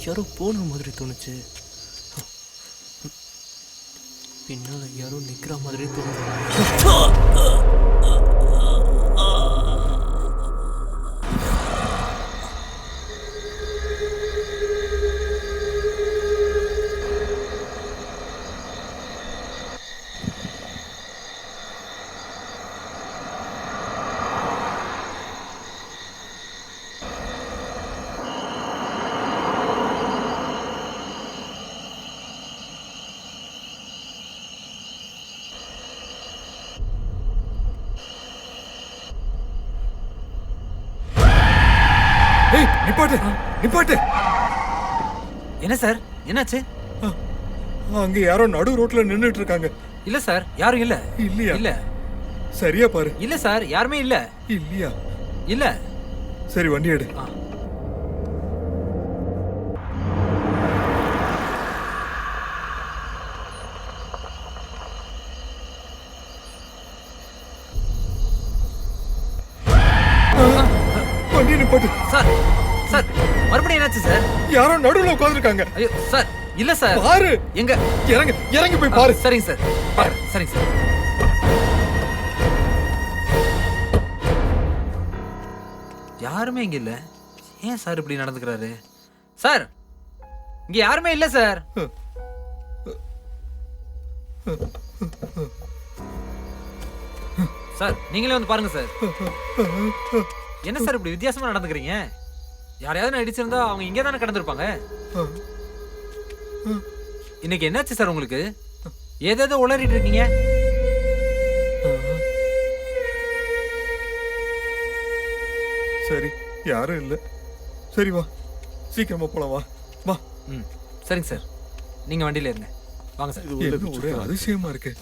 யாரோ போன மாதிரி தோணுச்சு. பின்னால யாரோ நிக்கிற மாதிரி தோணுது. நிப்பாட்டு நிப்பாட்டு. என்ன சார், என்னாச்சு? அங்க யாரோ நடு ரோட்ல நின்னுட்டு இருக்காங்க. இல்ல சார், யாரும் இல்ல. இல்லையா? இல்ல. சரியா பாரு. இல்ல சார், யாருமே இல்ல. இல்லையா? இல்ல. சரி, வண்டி எடு. வண்டி நிப்பாட்டு. சார் சார், மறுபடியும் என்னாச்சு சார்? யாரோ நடுவுல உட்கார்ந்திருக்காங்க. ஐயோ சார், இல்ல சார். பாரு. எங்க? இறங்கி இறங்கி போய் பாரு. சரிங்க சார், பாருங்க. சரிங்க சார். யாருமே இங்க இல்ல. ஏன் சார் இப்படி நடந்துக்கிறாரு? சார், இங்க யாருமே இல்ல சார். சார், நீங்களே வந்து பாருங்க சார். என்ன சார் இப்படி வித்தியாசமா நடந்துக்கிறீங்க? யாரையாவது நான் அடிச்சிருந்தா அவங்க இங்கே தானே கிடந்திருப்பாங்க. இன்னைக்கு என்னாச்சு சார் உங்களுக்கு? ஏதேதோ உளறிட்டு இருக்கீங்க. சரி, யாரும் இல்ல. சரி வா, சீக்கிரமா போலாம். வா வா. சரிங்க சார், நீங்க வண்டியில இருங்க. வாங்க சார். ஒரே அதிசயமா இருக்கு.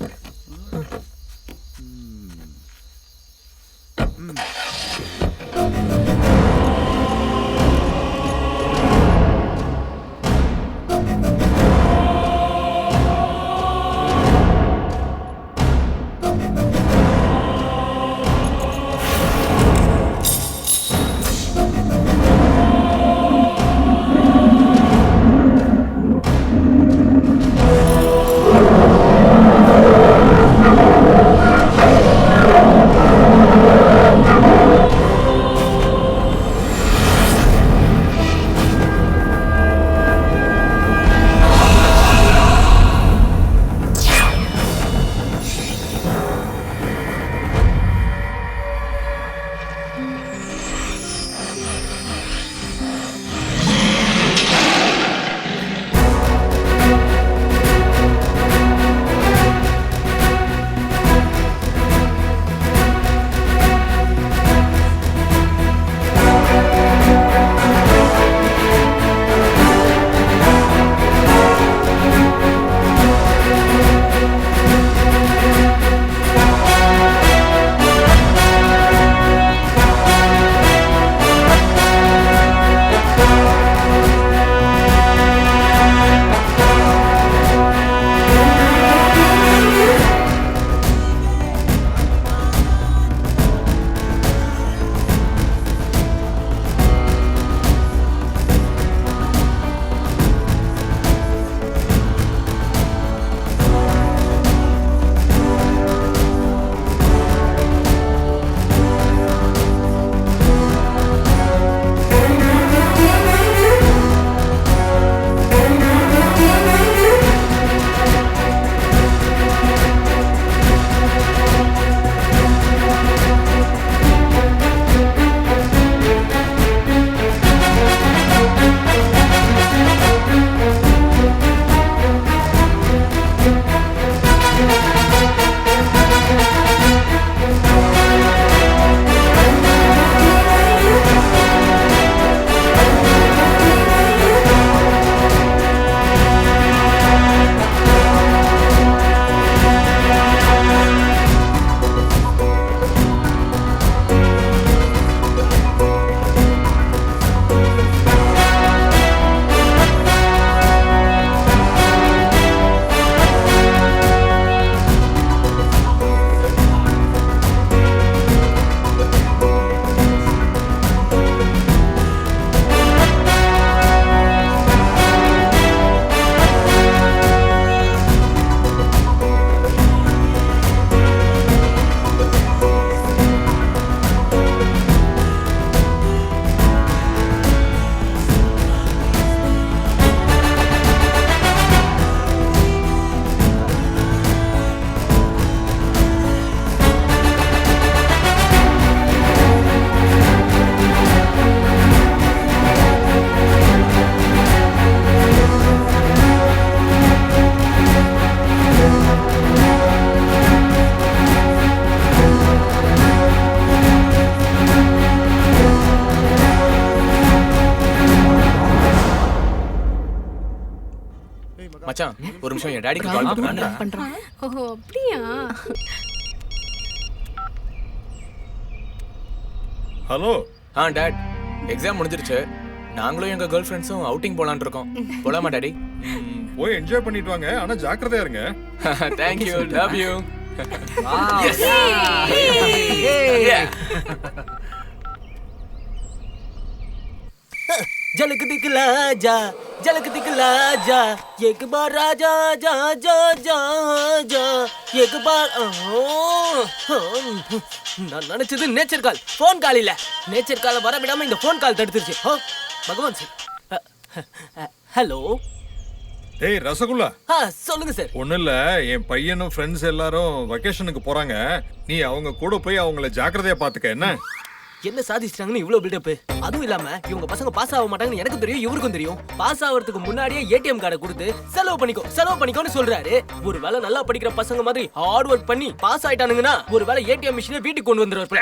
மச்சான் ஒரு நிமிஷம் என் டாடிக்கு கால் பண்ணுறேன். பண்றான். ஓஹோ அப்படியா? ஹலோ. டாட் எக்ஸாம் முடிஞ்சிருச்சு. நாங்களும் எங்க கேர்ள் ஃப்ரெண்ட்ஸும் அவுட்டிங் போலான்னு இருக்கோம். போலாமா டாடி? போய் என்ஜாய் பண்ணிட்டு வாங்க, ஆனா ஜாக்கிரதையா இருங்க. Thank you, love you. झलक दिखला जा, झलक दिखला जा, एक बार राजा जा जा जा जा, एक बार நான் நினைச்சது நேச்சர் கால், ஃபோன் கால் இல்ல. நேச்சர் காலை வர விடாம இந்த ஃபோன் கால் தடுத்துருச்சு. பகவான் சார். ஹலோ. ஏய் ரசகுல்லா. சொல்லுங்க சார். ஒண்ணு இல்ல, என் பையனும் ஃப்ரெண்ட்ஸ் எல்லாரும் வெக்கேஷனுக்கு போறாங்க. நீ அவங்க கூட போய் அவங்கள ஜாக்கிரதையா பாத்துக்க. என்ன என்ன சாதிச்சிட்டாங்கன்னு இவ்வளவு பில்டப்? அதுவும் இல்லாம இவங்க பசங்க பாஸ் ஆக மாட்டாங்கன்னு எனக்கு தெரியும், இவருக்கும் தெரியும். பாஸ் ஆகிறதுக்கு முன்னாடியே ஏடிஎம் கார்டை கொடுத்து செலவு பண்ணிக்கோன்னு சொல்றாரு. ஒருவேளை நல்லா படிக்கிற பசங்க மாதிரி ஹார்ட் ஒர்க் பண்ணி பாஸ் ஆயிட்டானுங்கன்னா ஒருவேளை ஏடிஎம் மிஷினை வீட்டுக்கு கொண்டு வந்துருவாரு.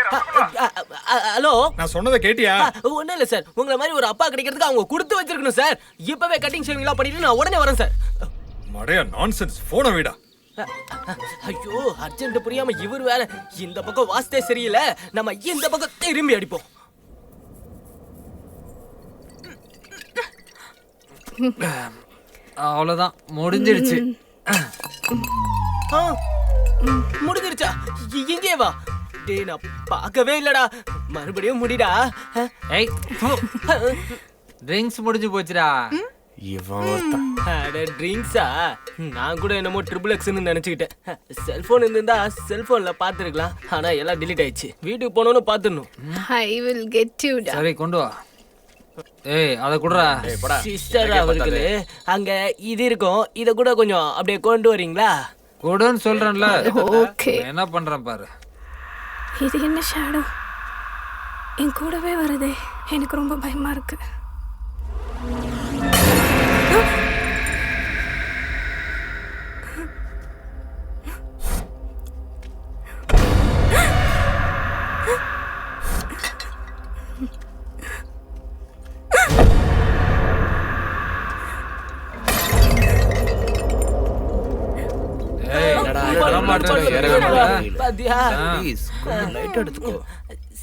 ஹலோ, நான் சொன்னதை கேட்டியா? ஒண்ணும் இல்ல சார், உங்களை மாதிரி ஒரு அப்பா கிடைக்கிறதுக்கு அவங்க கொடுத்து வச்சிருக்கணும் சார். இப்பவே கட்டிங் ஷேவிங் எல்லாம் பண்ணிட்டு நான் உடனே வரேன் சார். மடையா நான்சென்ஸ், போன வீடா. ஐயோ, அர்ஜென்ட் புரியாம இவர் வேற. இந்த பக்கம் வாஸ்தே சரியில்லை, நம்ம இந்த பக்கம் திரும்பி அடிப்போம். அவ்வளவுதான், முடிஞ்சிடுச்சு. முடிஞ்சிருச்சா? இங்கே வா. டேய், நான் பார்க்கவே இல்லடா. மறுபடியும் முடிடா. ஏய், ட்ரிங்க்ஸ் முடிஞ்சு போச்சுடா. ட்ரிங்க்ஸா? நான் கூட என்னமோ ட்ரிபிள் எக்ஸ்னு நினைச்சுக்கிட்டேன். செல்போன் இருந்தா செல்போன்ல பாத்துருக்கலாம், ஆனா எல்லாம் டிலீட் ஆயிடுச்சு. வீட்டுக்கு போனோன்னு பாத்துடணும். I will get you down. சரி, கொண்டு வா. ஏய், அத குடுறா. சிஸ்டர் அவர்களே, அங்க இது இருக்கும், இத கூட கொஞ்சம் அப்படியே கொண்டு வரீங்களா? கொடுன்னு சொல்றேன்ல. ஓகே. என்ன பண்றேன் பாரு. இது என்ன ஷேடோ என் கூடவே வருதே, எனக்கு ரொம்ப பயமா இருக்கு.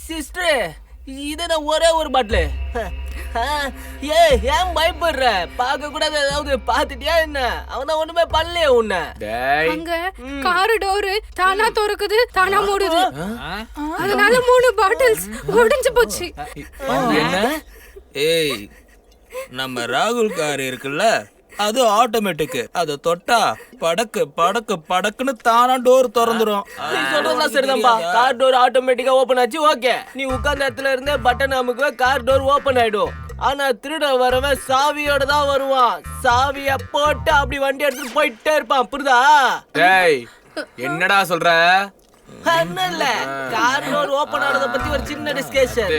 சிஸ்டர், இது ஒரே ஒரு பாட்டில். ஏய், ஏன் பயப்படுற? பார்க்க கூடாது ஏதாவது பாத்துட்டியா என்ன? அவன் ஒண்ணுமே பண்ணலையே உன்ன. அங்க கார் டோர் தானா திறக்குது, தானா மூடுது. அதனால 3 பாட்டில்ஸ் உடைஞ்சு போச்சு. என்ன? ஏய், நம்ம ராகுல் கார் இருக்குல்ல, அது ஆட்டோமேட்டிக். அத தொட்டா படக்கு படக்கு படக்குன்னு தானா டோர் திறந்துரும். நீ சொல்றதெல்லாம் சரிதான்பா. கார் டோர் ஆட்டோமேட்டிக்கா ஓபன் ஆச்சு, ஓகே. நீ உட்கார்ந்த இடத்துல இருந்தே பட்டன் அமுக்குவே கார் டோர் ஓபன் ஆயிடும். ஆனா திருட வரவன் சாவியோட தான் வருவான். சாவிய போட்டு அப்படி வண்டி எடுத்துட்டு போயிட்டே இருப்பான், புரியுதா? டேய், என்னடா சொல்ற? இல்ல, கார் டோர் ஓபன் ஆனத பத்தி ஒரு சின்ன டிஸ்கஷன்.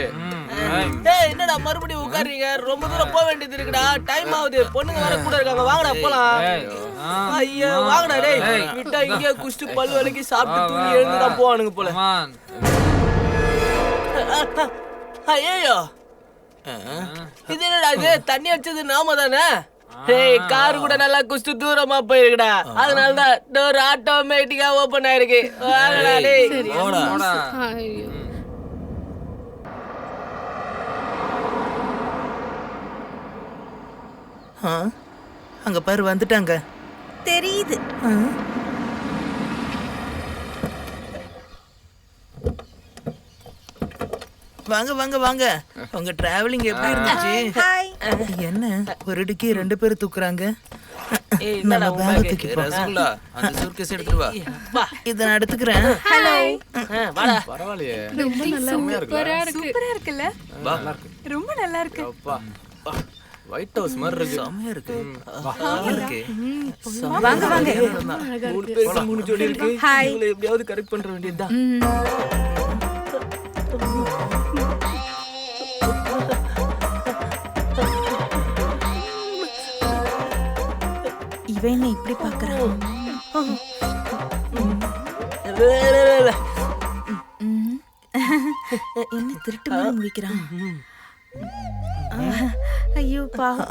ஏய், என்னடா மறுபடியும் உட்கார்றீங்க? ரொம்ப தூரம் போக வேண்டியது இருக்குடா, டைம் ஆகுது. பொண்ணுங்க வர கூட இருக்காங்க, வாங்கடா போலாம். ஐயோ, வாங்கடா. டேய், விட்டா இங்கே குஷ்டு பல்லு வலிக்கு சாப்பிட்டு தூங்கி எழுந்துதான் போவானுங்க போல. ஐயோ, இது என்னடா இது? தண்ணி அடிச்சது நாம தானே? ஏய், கார் கூட நல்லா குஷ்டு தூரமா போயிருக்குடா, அதனாலதான் டோர் ஆட்டோமேட்டிக்கா ஓபன் ஆயிருக்கு. வாங்கடா டேய். ஐயோ, அங்க பாரு, வந்துட்டாங்க. தெரியுது. வாங்க வாங்க வாங்க. உங்க டிராவலிங் எப்படி இருந்துச்சு? ஹாய். என்ன ஒரு இடுக்கி 2 பேர் தூக்குறாங்க? ஏய், என்னடா உன் bag? ரசகுல்லா, அந்த சூட்கேஸ் எடுத்துட்டு வா. வா. இத நான் எடுத்துக்கிறேன். ஹலோ. வாடா. பரவாயில்லையே. சூப்பரா இருக்கு. சூப்பரா இருக்குல்ல? ரொம்ப நல்லா இருக்கு. அப்பா, ஒயிட் ஹவுஸ் மாதிரி இருக்கு. செமையா இருக்கு. இருக்கு. வாங்க வாங்க. 3 பேருக்கு 3 ஜோடி இருக்கு. ஹாய். இவங்களை எப்படியாவது கரெக்ட் பண்ற வேண்டியதுதான். இவன் என்ன இப்படி பாக்குறான்? என்ன திருட்டு மாதிரி முழிக்கிறான்? ஐயோ பாவம்.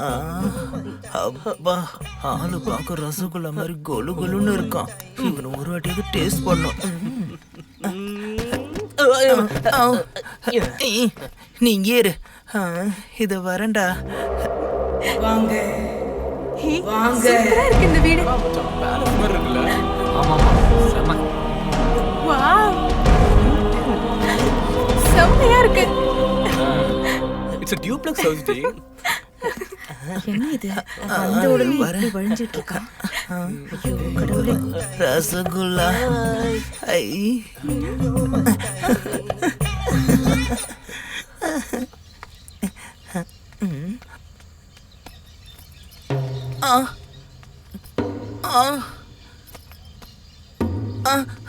அப்பா ஆளு பார்க்க ரசகுல்லா மாதிரி கொலு கொலுன்னு இருக்கான். இவனை ஒரு வாட்டியாவது டேஸ்ட் பண்ணும். நீங்க ஏறு. இத வரேன்டா. வாங்க வாங்க. சூப்பரா இருக்கு இந்த வீடு. பேலஸ் மாதிரி இருக்குல்ல? ஆமா ஆமா செம. வாவ், செம்மையா இருக்கு. இட்ஸ் a duplex house டி. என்ன இது? வந்த உடனே இப்படி வழிஞ்சிட்டு இருக்கா. ஐயோ கடவுளே. ரசகுல்லா. ஐ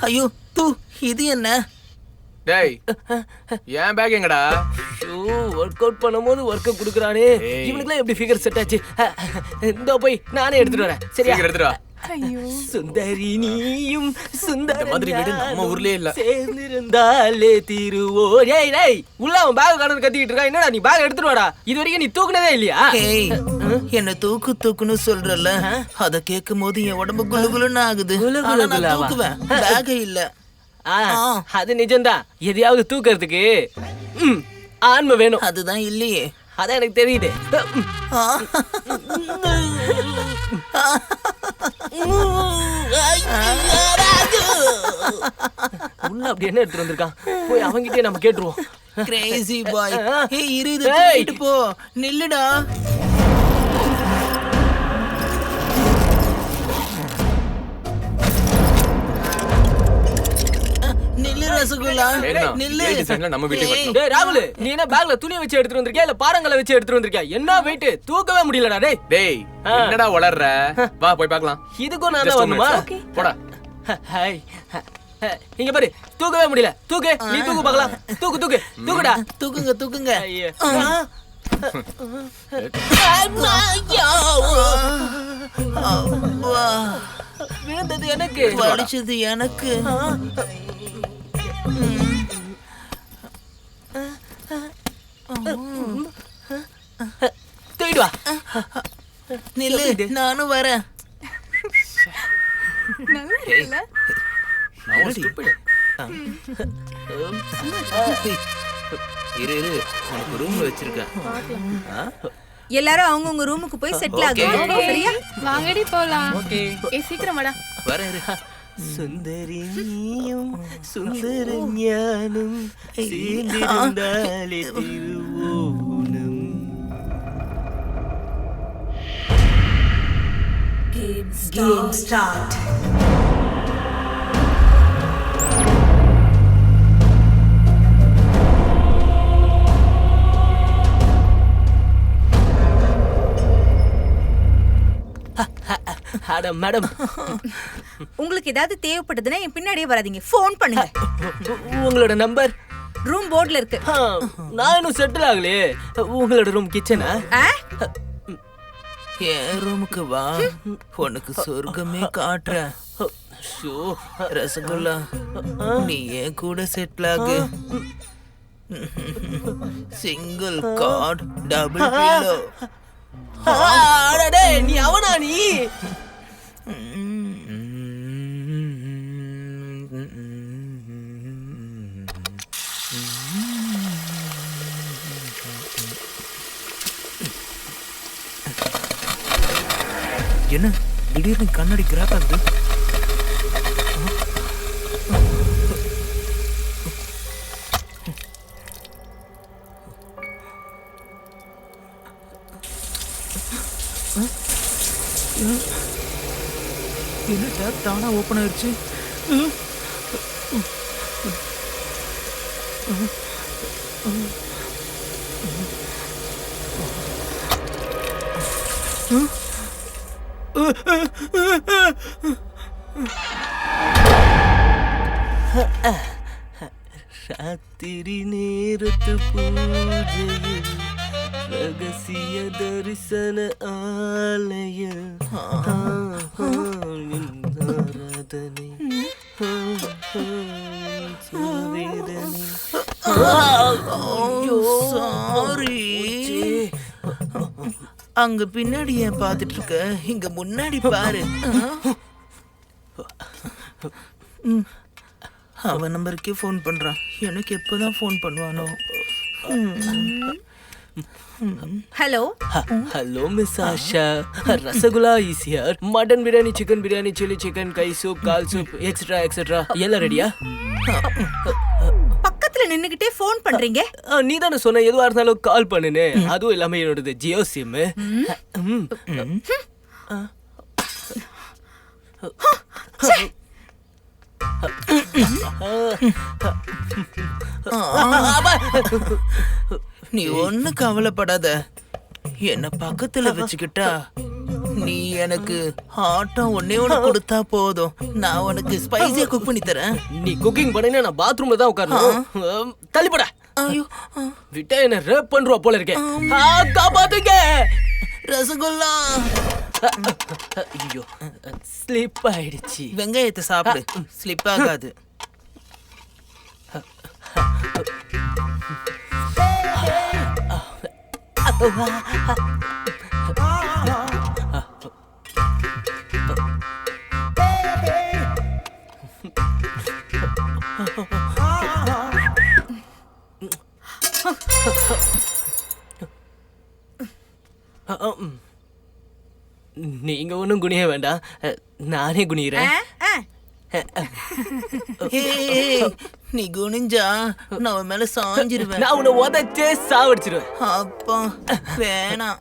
ஐயோ தூ, இது என்ன? டேய் ஏன் பேக் எங்கடா? ஒர்க் அவுட் பண்ணும்போது ஒர்க் குடுக்குறானே, இவனுக்குலாம் எப்படி ஃபிகர் செட் ஆச்சு? இந்த போய் நானே எடுத்துட்டு வரேன். சரியா? சீக்கிரம் எடுத்துட்டு வா. ஐயோ சுந்தரி நீயும் சுந்தர இந்த மாதிரி வீடு நம்ம ஊர்லயே இல்ல. சேர்ந்திருந்தாலே திருவோ. டேய் டேய், உள்ள அவன் பேக் காணது கத்திக்கிட்டு இருக்கான். என்னடா நீ பேக் எடுத்துட்டு வாடா. இது வரைக்கும் நீ தூக்குனதே இல்லையா? ஏய், என்ன தூக்குன்னு சொல்றல, அத கேட்கும் போது என் உடம்பு குளு குளுன்னு ஆகுது. ஆனா நான் தூக்குவேன், பேக் இல்ல. அது நிஜம்தான். எதையாவது தூக்குறதுக்கு ஆன்மை வேணும். அதுதான் இல்லையே. அதான் எனக்கு தெரியுது. உள்ள அப்படி என்ன எடுத்துட்டு வந்திருக்கான்? போய் அவங்கிட்டே நம்ம கேட்டுருவோம். கிரேசி பாய். ஏய் இரு, இத தூக்கிட்டு போ. நில்லுடா. நில்லு ரசகுல்லா, நில்லு. நம்ம வீட்டுக்கு வரணும். டேய் ராகுல், நீ என்ன பேக்ல துணி வச்சு எடுத்துட்டு வந்திருக்கியா இல்ல பாறங்களை வச்சு எடுத்துட்டு வந்திருக்கியா? என்ன வெயிட், தூக்கவே முடியலடா. டேய் டேய் என்னடா வளர்ற? வா போய் பார்க்கலாம். இதுக்கும் நான் தான் வரணுமா? போடா. ஹாய், இங்க பாரு, தூக்கவே முடியல. தூக்கு, நீ தூக்கு பார்க்கலாம். தூக்கு தூக்கு தூக்குடா. தூக்குங்க தூக்குங்க. ஐயோ. அப்பா, விழுந்தது எனக்கு. வலிச்சது எனக்கு. தூக்கிட்டு வா. நில்லு, நானும் வரேன். நல்லா இருக்குல்ல? இரு இரு, உனக்கு ரூம்ல வச்சிருக்கேன். எல்லாரும் அவங்கவங்க ரூமுக்கு போய் செட்டில் ஆகுங்க. சரியா? வாங்கடி போலாம். சீக்கிரம் வாடா. வரேன் இரு. சுந்தரி நீயும் சுந்தர ஞானம் சேர்ந்திருந்தாலே திருவோணம். Game start. மேடம், உங்களுக்கு ஏதாவது தேவைப்படுதுன்னா என் பின்னாடியே வராதீங்க, ஃபோன் பண்ணுங்க. உங்களோட நம்பர் ரூம் போர்ட்ல இருக்கு. நான் இன்னும் செட்டில் ஆகலையே. உங்களோட ரூம் கிச்சனா? என் ரூமுக்கு வா, உனக்கு சொர்க்கமே காட்டுறேன். ரசகுல்லா, நீ என் கூட செட்டில் ஆகு. Single card double pillow. நீ அவனா? நீ என்ன திடீர்னு கண்ணாடி கிராக் ஆகுது? என்ன டேப் தானா ஓபன் ஆயிடுச்சு? ராத்திரி நேரத்து பூஜையில் ரகசிய தரிசன ஆலய ஆராதனை சாரி. அங்க பின்னாடி ஏன் பாத்துட்டு இருக்க? இங்க முன்னாடி பாரு. அவன் நம்பருக்கே ஃபோன் பண்றான். எனக்கு எப்போதான் ஃபோன் பண்ணுவானோ? Hello hello miss Asha, Rasagulla is here. Mutton biryani, chicken biryani, chilli chicken, கை சூப், கால் சூப், எக்ஸெட்ரா எக்ஸெட்ரா எல்லாம் ரெடியா? பக்கத்துல நின்னுகிட்டே ஃபோன் பண்றீங்க? நீ தானே சொன்ன எதுவா இருந்தாலும் கால் பண்ணுன்னு. அதுவும் இல்லாம என்னோடது ஜியோ சிம். நீ ஒண்ணு கவலைப்படாத. என்ன பக்கத்துல வச்சுக்கிட்டா நீ எனக்கு ஆட்டம் ஒன்னே ஒண்ணு கொடுத்தா போதும். நான் உனக்கு ஸ்பைசியா குக் பண்ணி தரேன். நீ குக்கிங் பண்ணினா நான் பாத்ரூம்ல தான் உட்காரணும். தள்ளிப்பட. ஐயோ, விட்டா என்ன ரேப் பண்றா போல இருக்கே. காப்பாத்துங்க. ரசகுல்லா. ஐயோ, ஸ்லிப் ஆயிடுச்சு. வெங்காயத்தை சாப்பிடு, ஸ்லிப் ஆகாது. நீங்க ஒண்ணும் குனிய வேண்டாம், நானே குனிகிறேன். நீ குனிஞ்சா நான் மேல சாஞ்சிருவேன். நான் உன்னை உதச்சே சாவடிச்சிருவேன். அப்பா வேணாம்.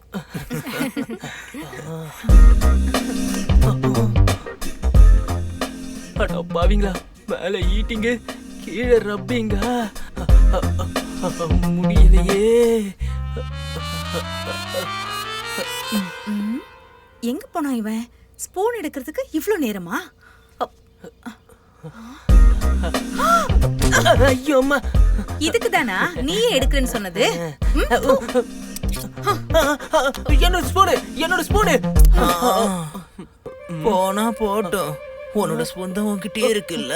அட பாவிங்களா, மேல ஈட்டிங்க கீழே ரப்பிங்க. முடியலையே. எங்க போனா இவன்? ஸ்பூன் எடுக்கிறதுக்கு இவ்ளோ நேரமா? ஐயோ அம்மா, இதுக்கு தானா நீயே எடுக்கிறேன்னு சொன்னது? என்னோட ஸ்பூனு, என்னோட ஸ்பூனு. போனா போட்டும், உன்னோட ஸ்பூன் தான் உன்கிட்டயே இருக்குல்ல.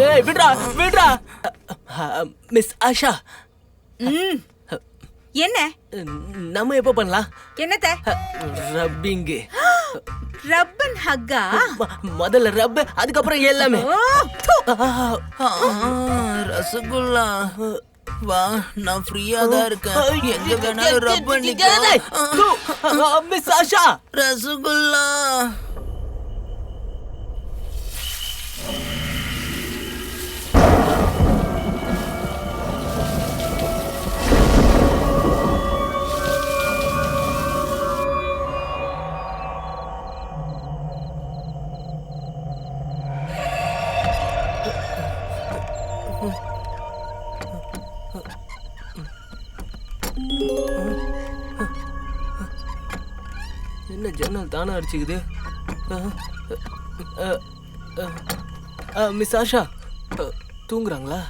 ஏய் விட்றா விட்றா. மிஸ் ஆஷா, என்ன நம்ம எப்ப பண்ணலாம்? என்னத்த? ரப்பிங். ரப்பன் ஹக்கா? முதல்ல ரப், அதுக்கப்புறம் எல்லாமே. ரசகுல்லா வா, நான் ஃப்ரீயா தான் இருக்கேன். எங்க வேணாலும் ரப் பண்ணிக்கோ. மிஸ் ஆஷா, ரசகுல்லா. என்ன ஜன்னல் தானே அடிச்சுக்குது? மிஸ் ஆஷா தூங்குறாங்களா?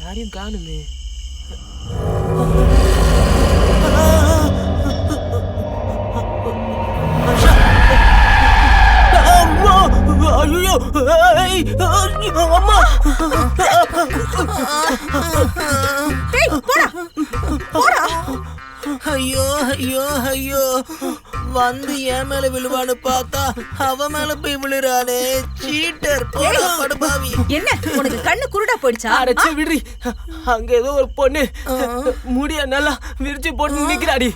யாரையும் காணுமே. ஐயோ அம்மா. ஐயோ ஐயோ ஐயோ, வந்து என் மேல விழுவான்னு பார்த்தா அவ மேல போய் விழுறானே. சீட்டர், போடா படுபாவி. என்ன உனக்கு கண்ணு குருடா போயிடுச்சா? அரைச்சு விடுறி. அங்க ஏதோ ஒரு பொண்ணு முடிய நல்லா விரிச்சு போட்டு நிக்கிறாடி.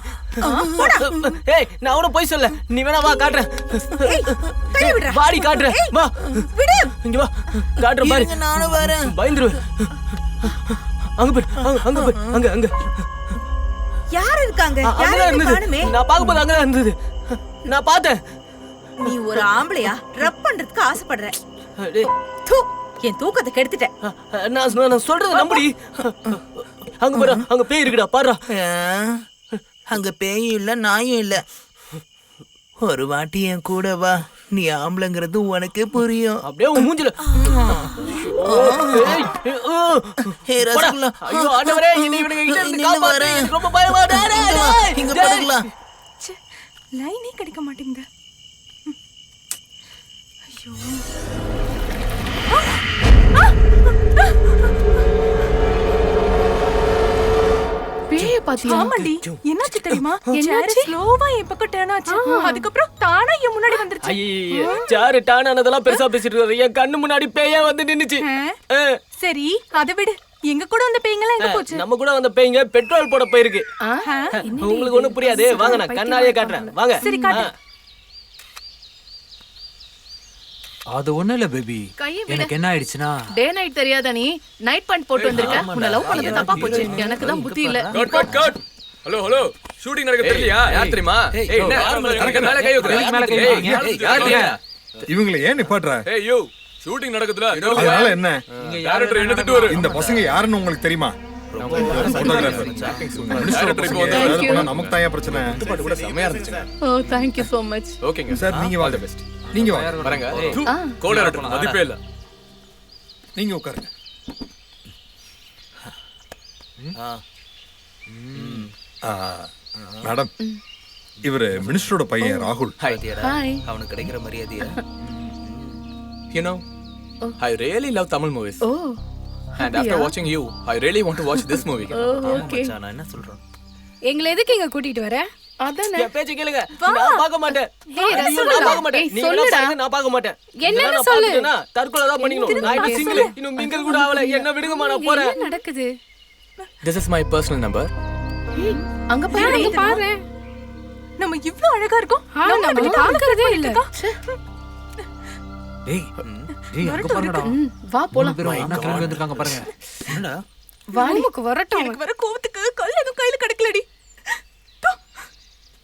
ஏய், நான் அவன போய் சொல்ல, நீ வேணா வா காட்டுறேன். வாடி காட்டுறேன், வா இங்க வா காட்டுற பாரு. நானும் வரேன். பயந்துருவேன். அங்க போய் அங்க போய் அங்க அங்க யார் இருக்காங்க? அங்கதான் இருந்தது. நான் பார்க்கும்போது அங்கதான் இருந்தது. நான் பார்த்தேன். நீ ஒரு ஆம்பளையா ரப் பண்றதுக்கு ஆசைப்படுற? டேய், தூ, என் தூக்கத்தை கெடுத்துட்டேன். நான் சொல்றது நம்புடி. அங்க பாரு, அங்க பேய் இருக்குடா பாரு. அங்க பேயும் இல்ல நாயும் இல்ல. ஒரு வாட்டி என் கூட வா, நீ ஆம்பளைங்கிறது உனக்கே புரியும். அப்படியே உன் மூஞ்சில. ஐயோ ஆண்டவரே, என்னை இவனுங்க கிட்ட இருந்து காப்பாத்து. ரொம்ப பயமா இருக்கு. இங்க பாருங்களா. லைனே கிடைக்க மாட்டேங்குது. ஐயோ. பேய பாத்தியா? ஆமாடி. என்னாச்சு தெரியுமா? என்னாச்சு? ஸ்லோவா என் பக்கம் டர்ன் ஆச்சு. அதுக்கப்புறம் தானா என் முன்னாடி வந்துருச்சு. ஐயே சாரு டானானதெல்லாம் பெருசா பேசிட்டு இருக்காரு. என் கண்ணு முன்னாடி பேயா வந்து நின்னுச்சு. சரி அதை விடு. எங்க கூட வந்த பேய்ங்கலாம் எங்க போச்சு? நம்ம கூட வந்த பேய்ங்க பெட்ரோல் போட போயிருக்கு. உங்களுக்கு ஒண்ணும் புரியாது. வாங்க நான் கண்ணாலேயே காட்டுறேன். வாங்க. சரி காட்டு. அது ஒண்ணும் இல்ல பேபி. எனக்கு என்ன ஆயிடுச்சுன்னா டே நைட் தெரியாத நீ நைட் பேண்ட் போட்டு வந்திருக்க. உன்னை லவ் பண்ணது தப்பா போச்சு. எனக்கு தான் புத்தி இல்ல. கட். ஹலோ ஷூட்டிங் நடக்குது தெரியலையா? யார் தெரியுமா? ஏய் என்ன மேல கை வைக்கற? மேல கை வைக்கறீங்க. யார்? இவங்களை ஏன் நிப்பாட்ற? ஏய் யூ ஷூட்டிங் நடக்குதுல. அதனால என்ன? இங்க டைரக்டர் என்ன திட்டு வரு? இந்த பசங்க யாருன்னு உங்களுக்கு தெரியுமா? போட்டோகிராஃபர். நமக்கு தான் ஏன் பிரச்சனை? பாட்டு கூட செமையா இருந்துச்சு. ஓ thank you so much. ஓகேங்க சார் நீங்க வாங்க. பெஸ்ட். நீங்க வாங்க. வரங்க. கோடைரக்டர் மதிப்பே இல்ல. நீங்க உட்காருங்க. மேடம் இவரு மினிஸ்டரோட பையன் ராகுல். Hi. அவனுக்கு கிடைக்கிற மரியாதையா? You know, I really love Tamil movies. Oh And after watching you, I really want to watch this movie. Okay. நான் என்ன சொல்றேன்? எங்களை எதுக்கு இங்க கூட்டிட்டு வர? அதானே. என் பேச்ச கேளுங்க. நான் பார்க்க மாட்டேன். ஐயோ, நான் பார்க்க மாட்டேன். நீங்க என்ன பாருங்க, நான் பார்க்க மாட்டேன். என்னன்னு நான் சொல்லு. பார்த்துட்டேனா தற்கொலை தான் பண்ணிக்கணும். நான் இன்னும் சிங்கிள். இன்னும் மிங்கிள் கூட ஆவல. என்ன விடுங்கமா நான் போறேன். என்ன நடக்குது? This is my personal number. அங்க பாரு. அங்க பாரு. நம்ம இவ்ளோ அழகா இருக்கோம். நம்ம பார்க்கறதே இல்ல. டேய் அங்க பாருங்கடா. வா போலாம். பேரும் என்ன கிளம்பி வந்திருக்காங்க பாருங்க. என்னடா? ரூமுக்கு வரட்டும். எனக்கு வர கோவத்துக்கு கல் எதுவும் கையில கிடைக்கலடி.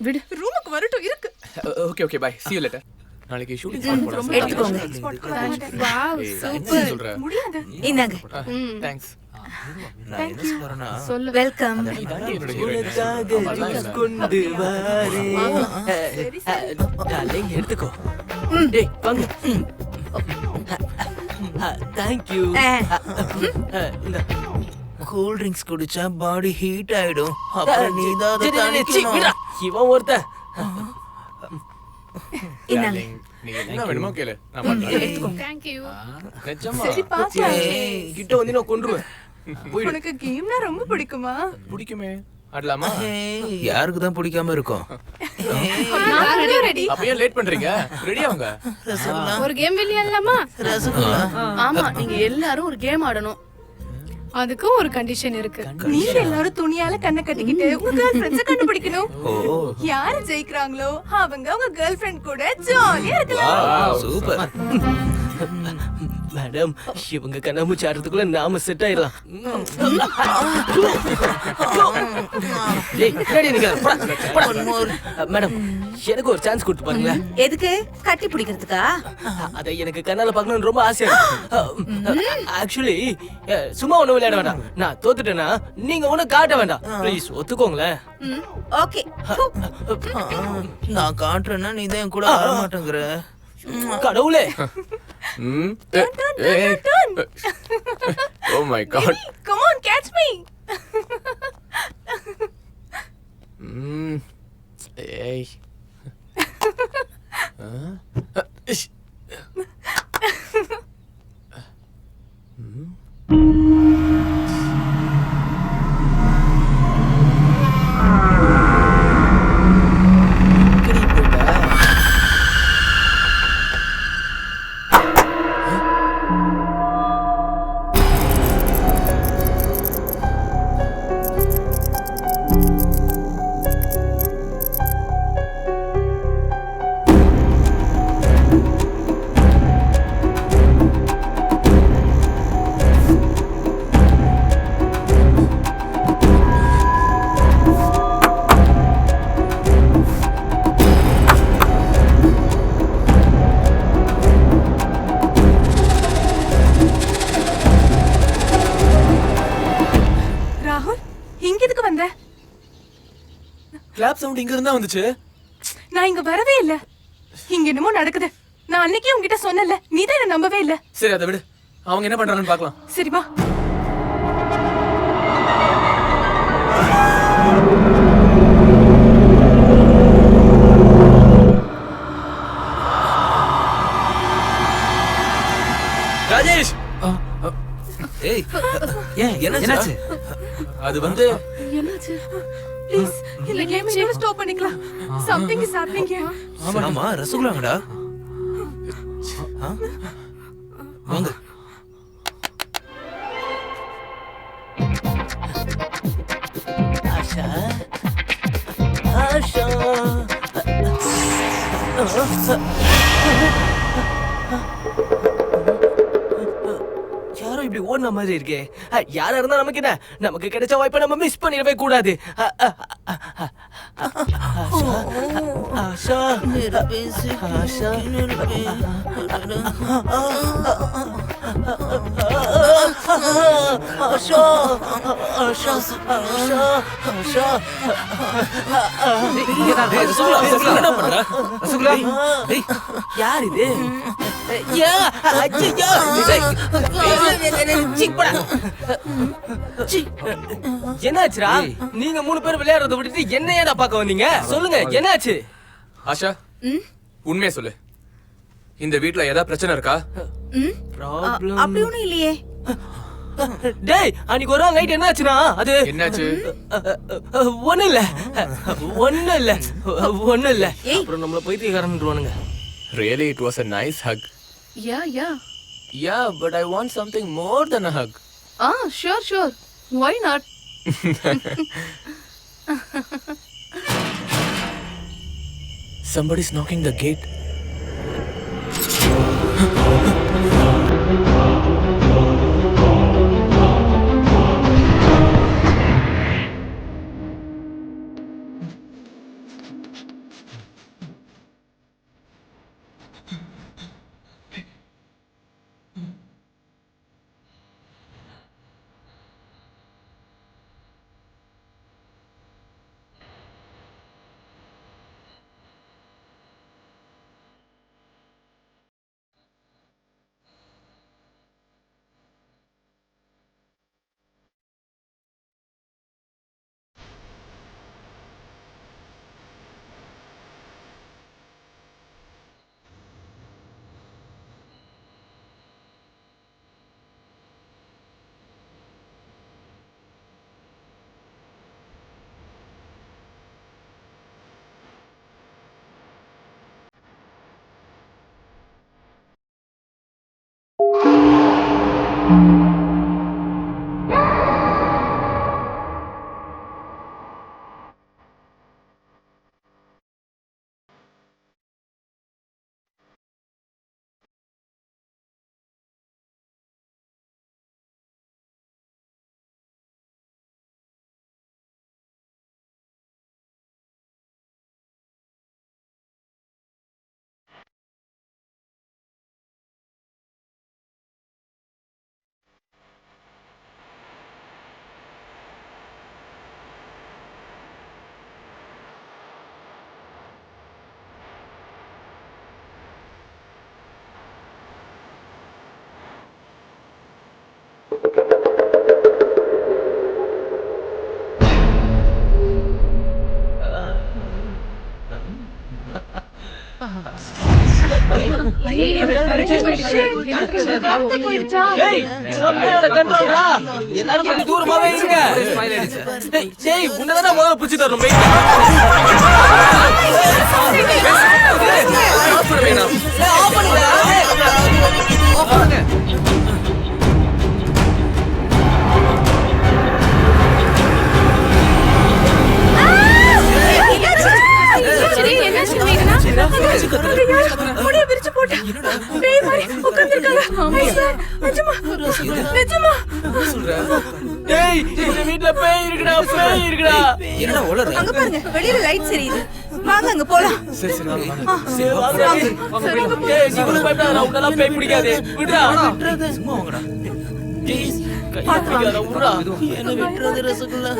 விடு. ரூமுக்கு வரட்டும் இருக்கு. Okay, bye. See you later. நாளைக்கு ஷூட்டிங் ஸ்பாட் போலாம். எடுத்துக்கோங்க. Wow super. சொல்றேன். முடியாது. இந்தாங்க. Thanks. நான் என்ன சொல்றேன்னா சொல்லு. வெல்கம். கொண்டு வாரே. டார்லிங் எடுத்துக்கோ. டேய் வாங்க. Thank you. கூல் ட்ரிங்க்ஸ் குடிச்சா பாடி ஹீட் ஆயிடும். அப்புறம் நீ தான் அதை தணிக்கணும். இவன் ஒருத்தன். இந்தாங்க. நீ என்ன வேணுமோ கேளு. நான் பண்றேன். Thank you. நிஜமா? சரி பாக்கலாம். கிட்ட வந்து நான் கொன்றுவேன். உனக்கு கேம்னா ரொம்ப பிடிக்குமா? பிடிக்குமே. ஆடலாமா? யாருக்கு தான் பிடிக்காம இருக்கும்? நான் ரெடி. அப்ப ஏன் லேட் பண்றீங்க? ரெடி ஆவுங்க. ஒரு கேம் விளையாடலாமா? ரசகுல்லா. ஆமா நீங்க எல்லாரும் ஒரு கேம் ஆடணும். அதுக்கும் ஒரு கண்டிஷன் இருக்கு. நீங்க எல்லாரும் துணியால கண்ணை கட்டிக்கிட்டு உங்க கேர்ள் ஃபிரெண்ட்ஸ கண்டுபிடிக்கணும். யாரு ஜெயிக்கறாங்களோ அவங்க உங்க கேர்ள் ஃபிரெண்ட் கூட ஜாலியா இருக்கலாம். சூப்பர். மேடம் இவங்க கண்ணாமூச்சி ஆடுறதுக்குள்ள நாம செட் ஆயிடலாம். மேடம் எனக்கு ஒரு சான்ஸ் கொடுத்து பாருங்க. எதுக்கு? கட்டி பிடிக்கிறதுக்கா? அதை எனக்கு கண்ணால பார்க்கணும்னு ரொம்ப ஆசையா ஆக்சுவலி சும்மா ஒண்ணும் விளையாட வேண்டாம். நான் தோத்துட்டேன்னா நீங்க ஒண்ணும் காட்ட வேண்டாம். ப்ளீஸ் ஒத்துக்கோங்களேன். ஓகே. நான் காட்டுறேன்னா நீ தான் கூட வர மாட்டேங்கிற. கடவுளே. Oh my god. Come on, catch me. Hey. Clap sound இங்க இருந்தா வந்துச்சு. நான் இங்க வரவே இல்ல. இங்க என்னமோ நடக்குது. நான் அன்னைக்கே உன்கிட்ட சொன்னல, நீ தான் என்ன நம்பவே இல்ல. சரி அதை விடு. அவங்க என்ன பண்றாங்கன்னு பார்க்கலாம். சரி வா. ஏன் என்னாச்சு? அது வந்து என்னாச்சு? ப்ளீஸ் இந்த கேம் இதோட ஸ்டாப் பண்ணிக்கலாம். Something is happening here. ஆமா ரசகுல்லாங்கடா. வாங்க. ஆஷா ஆஷா யாரோ இப்படி ஓடுன மாதிரி இருக்கே. யாரா இருந்தா நமக்கு என்ன? நமக்கு கிடைச்ச வாய்ப்பை நம்ம மிஸ் பண்ணிடவே கூடாது. ஆஷா ஆஷா ஆஷா ஆஷா ஆஷா ஆஷா என்ன பண்ற? ரசகுல்லா யார் இது? என்னாச்சுடா? நீங்க 3 பேர் விளையாடுறத விட்டுட்டு என்ன ஏடா பார்க்க வந்தீங்க? சொல்லுங்க என்னாச்சு? ஆஷா உண்மையை சொல்லு. இந்த வீட்ல ஏதாவது பிரச்சனை இருக்கா? அப்படி ஒண்ணும் இல்லையே. டேய் அன்னைக்கு ஒரு நைட் என்னாச்சுனா அது என்னாச்சு? ஒண்ணு இல்ல அப்புறம் நம்மள பைத்தியக்காரன்னுவானுங்க. Really, it was a nice hug. Yeah. Yeah, but I want something more than a hug. Sure. Why not? Somebody's knocking the gate. எல்லாரும் கொஞ்சம் தூரமாவே இருங்க. டேய் உன்னதான முதல்ல பிடிச்சி தரணும். முடிய விரிச்சு போட்டு பேய் மாதிரி உட்கார்ந்திருக்காங்க. நிஜமா டேய் இந்த வீட்ல பேய் இருக்குடா. என்னடா ஓலற? அங்க பாருங்க, வெளியில லைட் எரியுது. வாங்க அங்க போலாம். சரி டேய் நீங்களும் பயப்படாதடா. உன்னெல்லாம் பேய் பிடிக்காது. விடுடா. சும்மா வாங்கடா. பிடிக்காதடா. விடுடா. என்ன விட்டுறது ரசகுல்லா?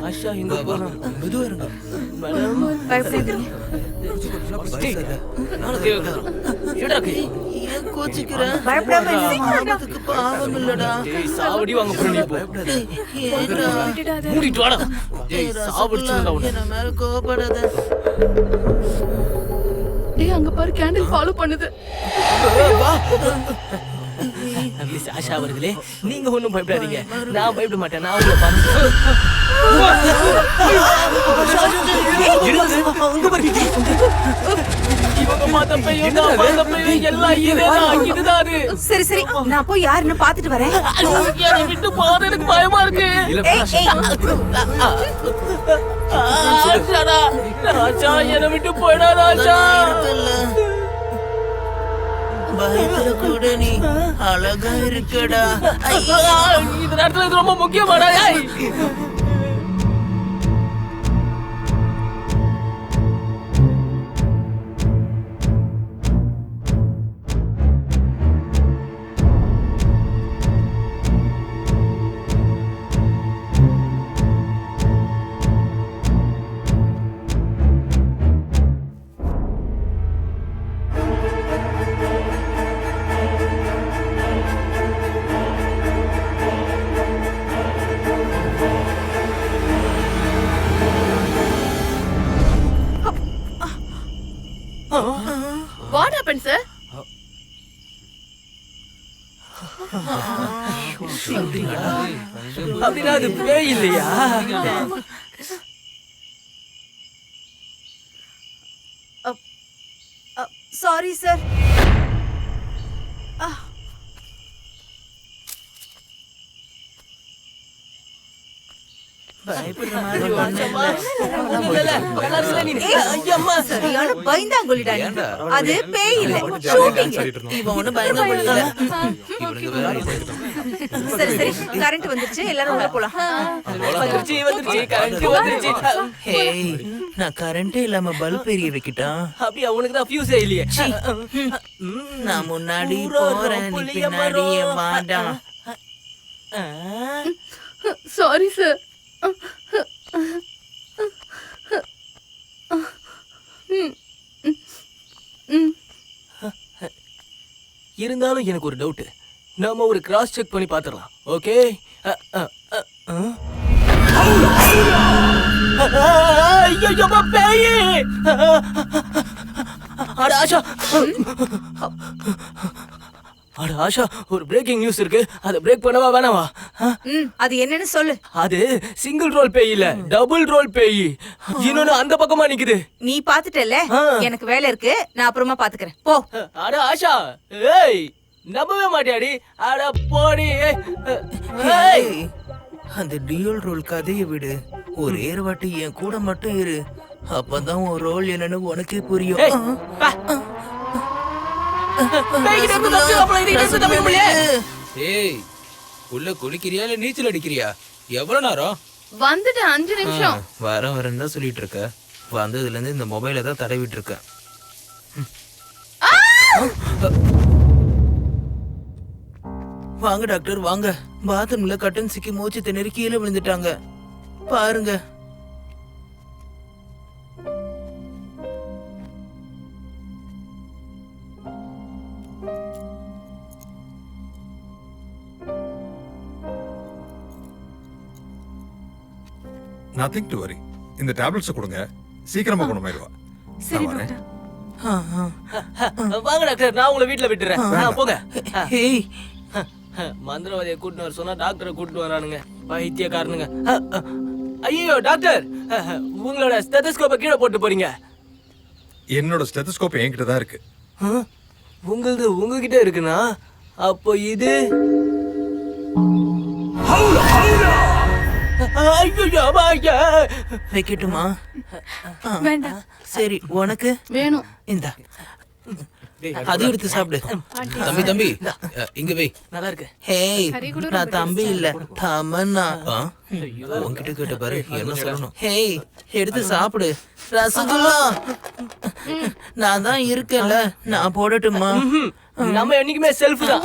ஆஷா எங்க போறோம்? மெதுவா இருங்க. மேடம் பயப்படாதீங்க. ஏன் கோச்சிக்கிற? பயப்படாம இருங்க. அதுக்கு பாவம் இல்லடா. டேய் சாவடி வாங்க போற நீ போ. ஏன்டா? மூடிட்டு வாடா. டேய் சாவடிச்சுடா உன்னை. என்ன மேல கோபப்படாத. டேய் அங்க பாரு கேண்டில் ஃபாலோ பண்ணுது. மிஸ் ஆஷா அவர்களே, நீங்க ஒண்ணும் பயப்படாதீங்க. நான் பயப்பட மாட்டேன். நான் உங்களை பார்த்து அங்க பாருங்க. இவங்க பார்த்த பையன் நான் பார்த்த பையன் எல்லாம் இதுதான் அது. சரி சரி நான் போய் யாருன்னு பாத்துட்டு வரேன். என்னை விட்டு போறது எனக்கு பயமா இருக்கு. ஆஷாடா, ஆஷா என்னை விட்டு போயிடாத ஆஷா. பயத்துல கூட நீ அழகா இருக்கடா. இந்த நேரத்துல இது ரொம்ப முக்கியமாடா. What happened, sir? அப்படின்னா அது பேய் இல்லையா? Sorry sir. பயப்படுற மாதிரி ஒண்ணும் ஏய், சரியான பயந்தாங்கொல்லிடா நீ. அது பேய் இல்ல, ஷூட்டிங். இவன் ஒண்ணும் பயந்தாங்கொள்ளல. சரி சரி கரண்ட் வந்துருச்சு, எல்லாரும் உள்ள போலாம். வந்துருச்சு கரண்ட் வந்துருச்சு. ஹேய், நான் கரண்டே இல்லாம பல்ப் எரிய வைக்கிட்டான். அப்படியே அவனுக்கு தான் ஃபியூஸே இல்லையே. நான் முன்னாடி போறேன், நீ பின்னாடியே வாடா. Sorry, sir. இருந்தாலும் எனக்கு ஒரு டவுட். நாம ஒரு கிராஸ் செக் பண்ணி பாத்துறலாம். ஓகே? ஐயோ பேய்! அட ஆஷா, அட ஆஷா, ஒரு பிரேக்கிங் நியூஸ் இருக்கு. அதை பிரேக் பண்ணவா வேணாவா? அது என்னன்னு சொல்லு. அது சிங்கிள் ரோல் பேய் இல்ல, டபுள் ரோல் பேய். இன்னொன்னு அந்த பக்கமா நிக்குது. நீ பாத்துட்டல, எனக்கு வேலை இருக்கு, நான் அப்புறமா பாத்துக்கிறேன். போ. அட ஆஷா, ஏய் நம்பவே மாட்டியாடி? அட போடி. ஏய், அந்த டியூல் ரோல் கதையை விடு. ஒரே ஒரு வாட்டி என் கூட மட்டும் இரு, அப்பதான் உன் ரோல் என்னன்னு உனக்கே புரியும். ஏய், உள்ள குளிக்கிறியா இல்ல நீச்சல் அடிக்கிறியா? எவ்வளவு நேரம்? வந்துட்டு 5 நிமிஷம். வரேன்னு தான் சொல்லிட்டு இருக்க. வந்ததுல இருந்து இந்த மொபைல தான் தடவிட்டு இருக்கேன். வாங்க டாக்டர் வாங்க. பாத்ரூம்ல கட்டன் சிக்கி மூச்சு திணறி கீழே விழுந்துட்டாங்க. பாருங்க. நதிங் டு வரி. இந்த டேப்லெட்ஸ் கொடுங்க, சீக்கிரமா குணமாயிடுவா. சரி நான் வரேன். வாங்க டாக்டர், நான் உங்களை வீட்டுல விட்டுறேன். போங்க. ஏய், மந்திரவாதியை கூட்டிட்டு வர சொன்னா டாக்டரை கூட்டிட்டு வரானுங்க, பைத்தியக்காரனுங்க. ஐயோ டாக்டர், உங்களோட ஸ்டெத்தஸ்கோப்பை கீழே போட்டு போறீங்க. என்னோட ஸ்டெத்தஸ்கோப் என்கிட்ட தான் இருக்கு. உங்களது உங்ககிட்ட இருக்குன்னா அப்போ இது வைக்கட்டுமா? வேண்டாம். சரி, உனக்கு வேணும். இந்தா, அது எடுத்து சாப்பிடு. தம்பி தம்பி, இங்க வை. நல்லா இருக்கு. ஹேய், நான் தம்பி இல்ல, தமன்னா. உன்கிட்ட கேட்ட பாரு, என்ன சொல்லணும்? ஹேய், எடுத்து சாப்பிடு. ரசகுல்லா, நான் தான் இருக்கேன்ல, நான் போடட்டுமா? நம்ம என்னைக்குமே செல்ஃப் தான்.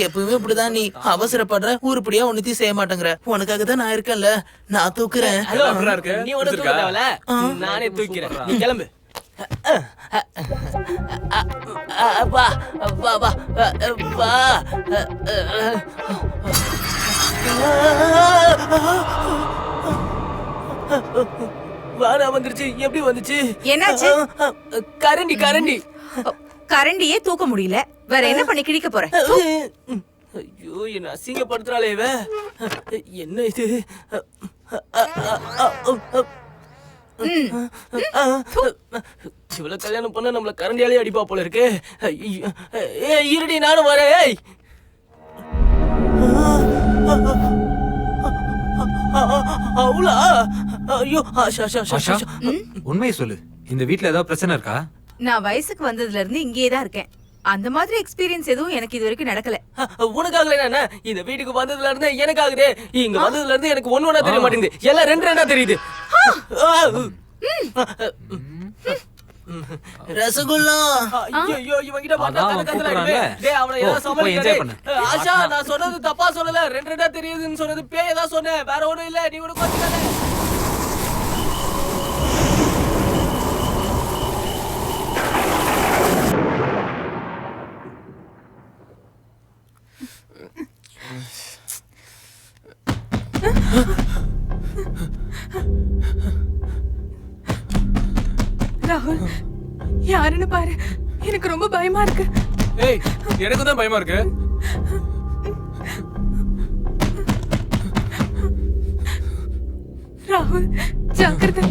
எப்பவுமே இப்படிதான் நீ அவசரப்படுற, உருப்படியா ஒண்ணுத்தையும் செய்ய மாட்டேங்கிற. உனக்காக தான் நான் இருக்கேன்ல, நான் தூக்குறேன். நீ ஒண்ணு தூக்க தேவையில்ல, நானே தூக்கிறேன். நீ கிளம்பு. வா வா வா வா. வாடா வந்துருச்சு. எப்படி வந்துச்சு? என்னாச்சு? கரண்டி கரண்டி. கரண்டியே தூக்க முடியல, வேற என்ன பண்ணி கிழிக்க போற? ஐயோ, என்ன அசிங்கப்படுத்துறாளே இவ. என்ன இது? இவ்வளவு கல்யாணம் பண்ண நம்மள கரண்டியாலே அடிப்பா போல இருக்கு. இருடி, நானும் வரேன். ஏய், அவ்வளா? ஐயோ, ஆஷா, உண்மையை சொல்லு, இந்த வீட்ல ஏதாவது பிரச்சனை இருக்கா? நான் வயசுக்கு வந்ததுல இருந்து இங்கேயே தான் இருக்கேன். அந்த மாதிரி எக்ஸ்பீரியன்ஸ் எதுவும் எனக்கு இது வரைக்கும் நடக்கல. உனக்காகல என்ன? இந்த வீட்டுக்கு வந்ததுல இருந்து எனக்கு ஆகுது. இங்க வந்ததுல இருந்து எனக்கு ஒண்ணு தெரிய மாட்டேங்குது, எல்லாம் ரெண்டு ரெண்டா தெரியுது. ரசகுல்லா. ஐயோ, இவங்கிட்ட மாட்டா அதான் அவன் கூப்பிடுறான்ல. டேய், அவனை ஏதாவது போய் enjoy சமாளிக்கிறேன். பண்ணு. ஆஷா, நான் சொன்னது தப்பா சொல்லல, ரெண்டு ரெண்டா தெரியுதுன்னு சொன்னது பேய் தான் சொன்னேன், வேற ஒண்ணும் இல்ல. நீ கூட பாத்துக்காத. ராகுல், யாருன்னு பாரு, எனக்கு ரொம்ப பயமா இருக்கு. ஏய், எனக்கு தான் பயமா இருக்கு. ராகுல், ஜாக்கிரதை.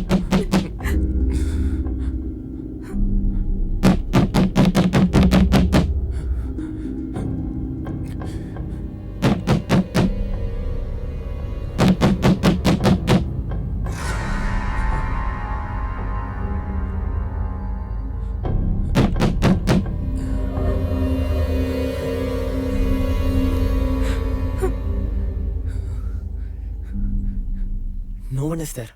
No one is there.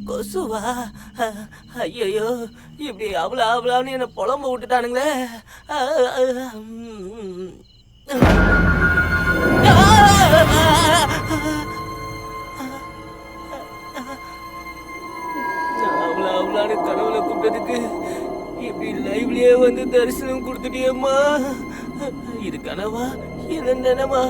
கொசுவா? ஐயோ, இப்படி அவ்வளோ அவ்வளோன்னு என்ன புலம்ப விட்டுட்டானுங்களே. அவ்வளோ அவ்வளோன்னு கடவுளை கூப்பிட்டதுக்கு இப்படி லைவ்லயே வந்து தரிசனம் கொடுத்துட்டியம்மா. இது கனவா இது நினைவா?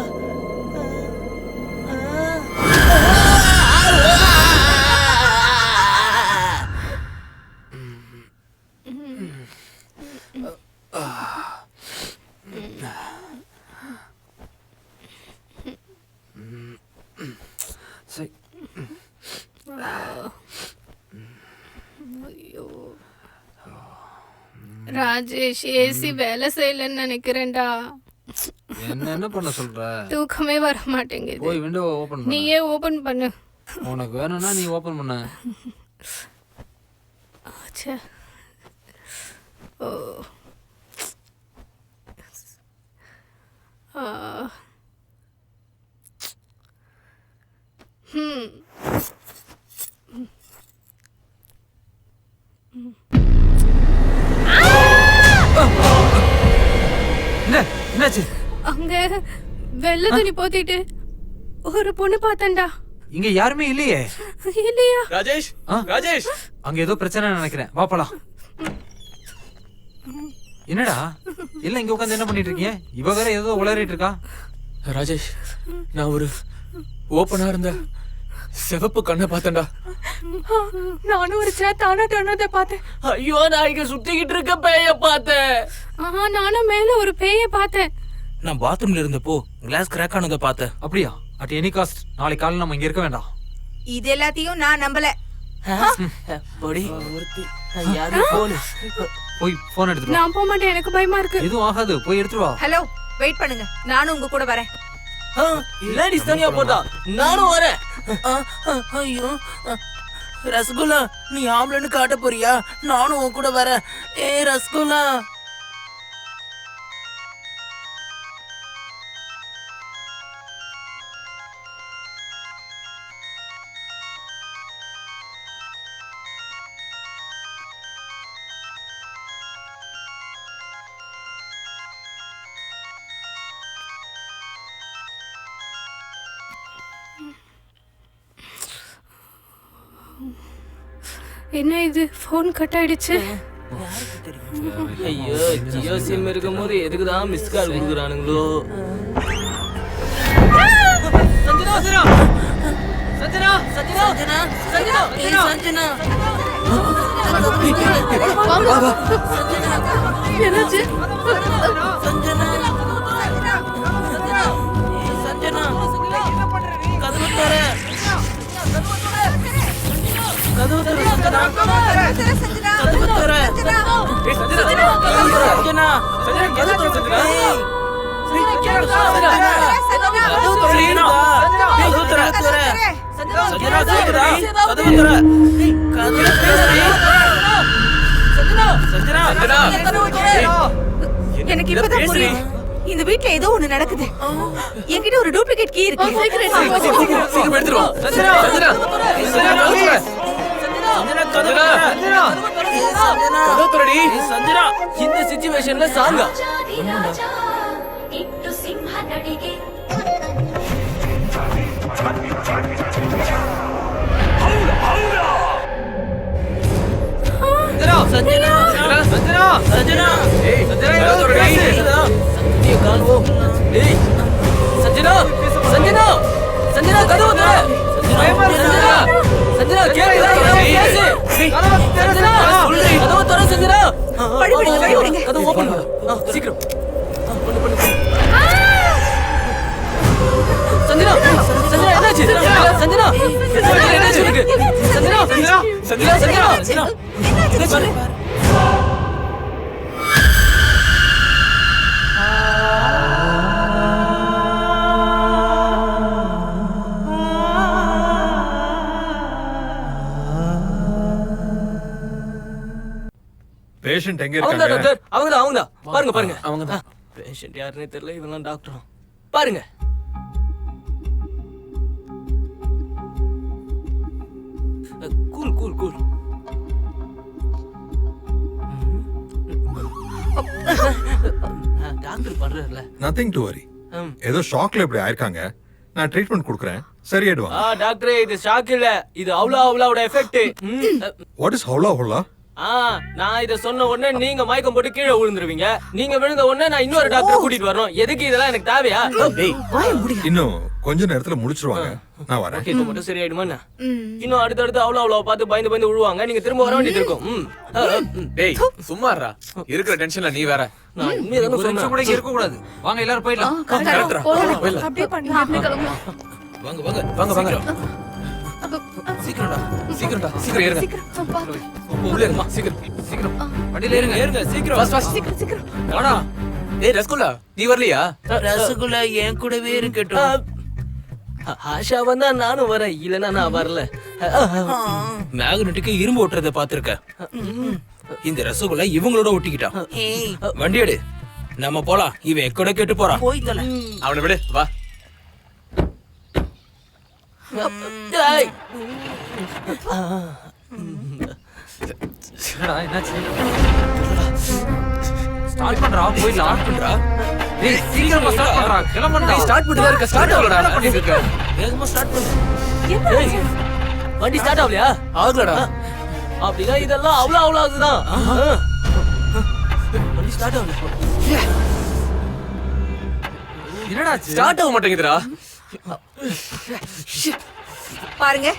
ராஜேஷ், ஏசி வேலை செய்யலன்னு நினைக்கிறேன்டா. என்ன பண்ண சொல்ற? தூக்கமே வர மாட்டேங்குது. போய் விண்டோவை ஓபன் பண்ணு. நீயே ஓபன் பண்ணு. உனக்கு வேணும்னா நீ ஓபன் பண்ண. ச்சே. ஓ. என்னாச்சு? அங்க வெள்ளை துணி போத்திட்டு ஒரு பொண்ணு பார்த்தேன்டா. இங்க யாருமே இல்லையே. இல்லையா? ராஜேஷ், ராஜேஷ், அங்க ஏதோ பிரச்சனை நினைக்கிறேன். வா போலாம். என்னடா எல்லாம் இங்க உட்காந்து என்ன பண்ணிட்டு இருக்கீங்க? இவ வேற ஏதோ உளறிட்டு இருக்கா. ராஜேஷ், நான் ஒரு ஓப்பனா இருந்த சிவப்பு கண்ணை பார்த்தேன்டா. நானும் ஒரு சேர் தானா தோணதை பார்த்தேன். ஐயோ, நான் இங்க சுத்திக்கிட்டு இருக்க பேய பார்த்தேன். நானும் மேல ஒரு பேய பார்த்தேன். நான் பாத்ரூம்ல இருந்தப்போ கிளாஸ் கிராக் ஆனதை பார்த்தேன். அப்படியா? அட் எனி காஸ்ட் நாளைக்கு காலையில நம்ம இங்க இருக்க வேண்டாம். இது எல்லாத்தையும் நான் நம்பல. பொடி ஒருத்தி. யாரு போன்? போய் போன் எடுத்துட்டு வா. நான் போக மாட்டேன், எனக்கு பயமா இருக்கு. எதுவும் ஆகாது, போய் எடுத்துட்டு வா. ஹலோ, வெயிட் பண்ணுங்க, நானும் உங்க கூட வரேன். லேடிஸ் தனியா போட்டா நானும் வரேன். ஐயோ, ரசகுல்லா, நீ ஆம்பளைன்னு காட்ட போறியா? நானும் உன் கூட வரேன். ஏ ரசகுல்லா. என்ன இது ஃபோன் கட் ஆயிடுச்சு. ஐயோ ஜியோ சிம் இருக்கும்போது எதுக்குதான் மிஸ் கால் கொடுக்குறானுங்களோ. சஞ்சனா சஞ்சனா சஞ்சனா சஞ்சனா சஞ்சனா சஞ்சனா என்னாச்சு? சஞ்சனா சஞ்சனா கதவு தர கதவு தர சஞ்சனா கதவு தர சஞ்சனா எனக்கு இப்பதான் புரியுது. இந்த வீட்ல ஏதோ ஒண்ணு நடக்குது. என்கிட்ட ஒரு டூப்ளிகேட் கீ இருக்கு. சீக்கிரம் எடுத்துருவா. சஞ்சனா சஞ்சனா சஞ்சனா இந்த சிச்சுவேஷன்ல சாங்கா சஞ்சனா சஞ்சனா சஞ்சனா ஏய் சஞ்சனா சஞ்சனா சஞ்சனா சஞ்சனா கதவு தர சஞ்சனா சஞ்சனா கேக்குதா சஞ்சனா கதவு தர சஞ்சனா கதவு ஓபன் சீக்கிரம் பண்ணு சஞ்சனா சஞ்சனா என்னாச்சு சஞ்சனா என்னாச்சு உனக்கு சஞ்சனா சஞ்சனா சஞ்சனா சஞ்சனா என்னாச்சு பேஷண்ட் எங்க அவங்க இருக்காங்க? டாக்டர் அவங்க பாருங்க அவங்க பேஷண்ட் யாருன்னே தெரியல இவங்க டாக்டர் பாருங்க கூல் கூல் கூல் டாக்டர் பண்றாருல நதிங் டு வரி. ஏதோ ஷாக்ல இப்படி ஆயிருக்காங்க. நான் ட்ரீட்மெண்ட் கொடுக்குறேன், சரியாயிடுவாங்க. டாக்டரே இது ஷாக் இல்ல, இது அவ்வளோட எஃபெக்ட். வாட் இஸ் ஹவுலா ஹவுலா? நான் இத சொன்ன உடனே நீங்க மயக்கம் போட்டு கீழே விழுந்துருவீங்க. நீங்க விழுந்த உடனே நான் இன்னொரு டாக்டர் கூட்டிட்டு வரணும். எதுக்கு இதெல்லாம் எனக்கு தேவையா? இன்னும் கொஞ்ச நேரத்துல முடிச்சிருவாங்க. நான் வரேன். இது மட்டும் சரியாயிடுமா? இன்னும் அடுத்தடுத்து அவ்வளோ பார்த்து பயந்து விழுவாங்க. நீங்க திரும்ப வர வேண்டியது இருக்கும். டேய் சும்மாறா, இருக்கிற டென்ஷன்ல நீ வேற. நான் உண்மையை ஒரு நிமிஷம் கூட இங்க இருக்க கூடாது. வாங்க எல்லாரும் போயிடலாம். அப்படியே பண்ணலாம். வாங்க வாங்க வாங்க வாங்க சீக்கிரம்டா சீக்கிரம் ஏறுங்க. உள்ள இருமா சீக்கிரம் வண்டியில ஏறுங்க. ஏறுங்க சீக்கிரம் சீக்கிரம் வாடா. ஏய் ரஸ்குல்லா நீ வரலையா? ரசகுல்லா என் கூடவே இருக்கட்டும். ஆஷா வந்தா நானும் வரேன், இல்லன்னா நான் வரல. மேக்னெட்டுக்கு இரும்பு ஒட்டுறத பாத்திருக்க. இந்த ரசகுல்லா இவங்களோட ஒட்டிக்கிட்டான். ஏய் வண்டி எடு, நம்ம போலாம். இவன் எக்கட கேட்டு போறான். போய் தல. அவனை விடு வா. டேய். என்னடா என்னாச்சு? ஸ்டார்ட் பண்றா, போயிடலாம். டேய் சீக்கிரமா ஸ்டார்ட் பண்றா. கிளம்புடா. ஸ்டார்ட் பண்ணிட்டு இருக்க. ஸ்டார்ட் ஆகலடா. பண்ணிட்டு இருக்க. வேகமா ஸ்டார்ட் பண்ணு. டேய், வண்டி ஸ்டார்ட் ஆகலையா? ஆகலடா. அப்படின்னா இதெல்லாம் அவ்வளோ அதுதான். வண்டி ஸ்டார்ட் ஆகல. என்னடா ஸ்டார்ட் ஆக மாட்டேங்குதுடா. பாருங்க,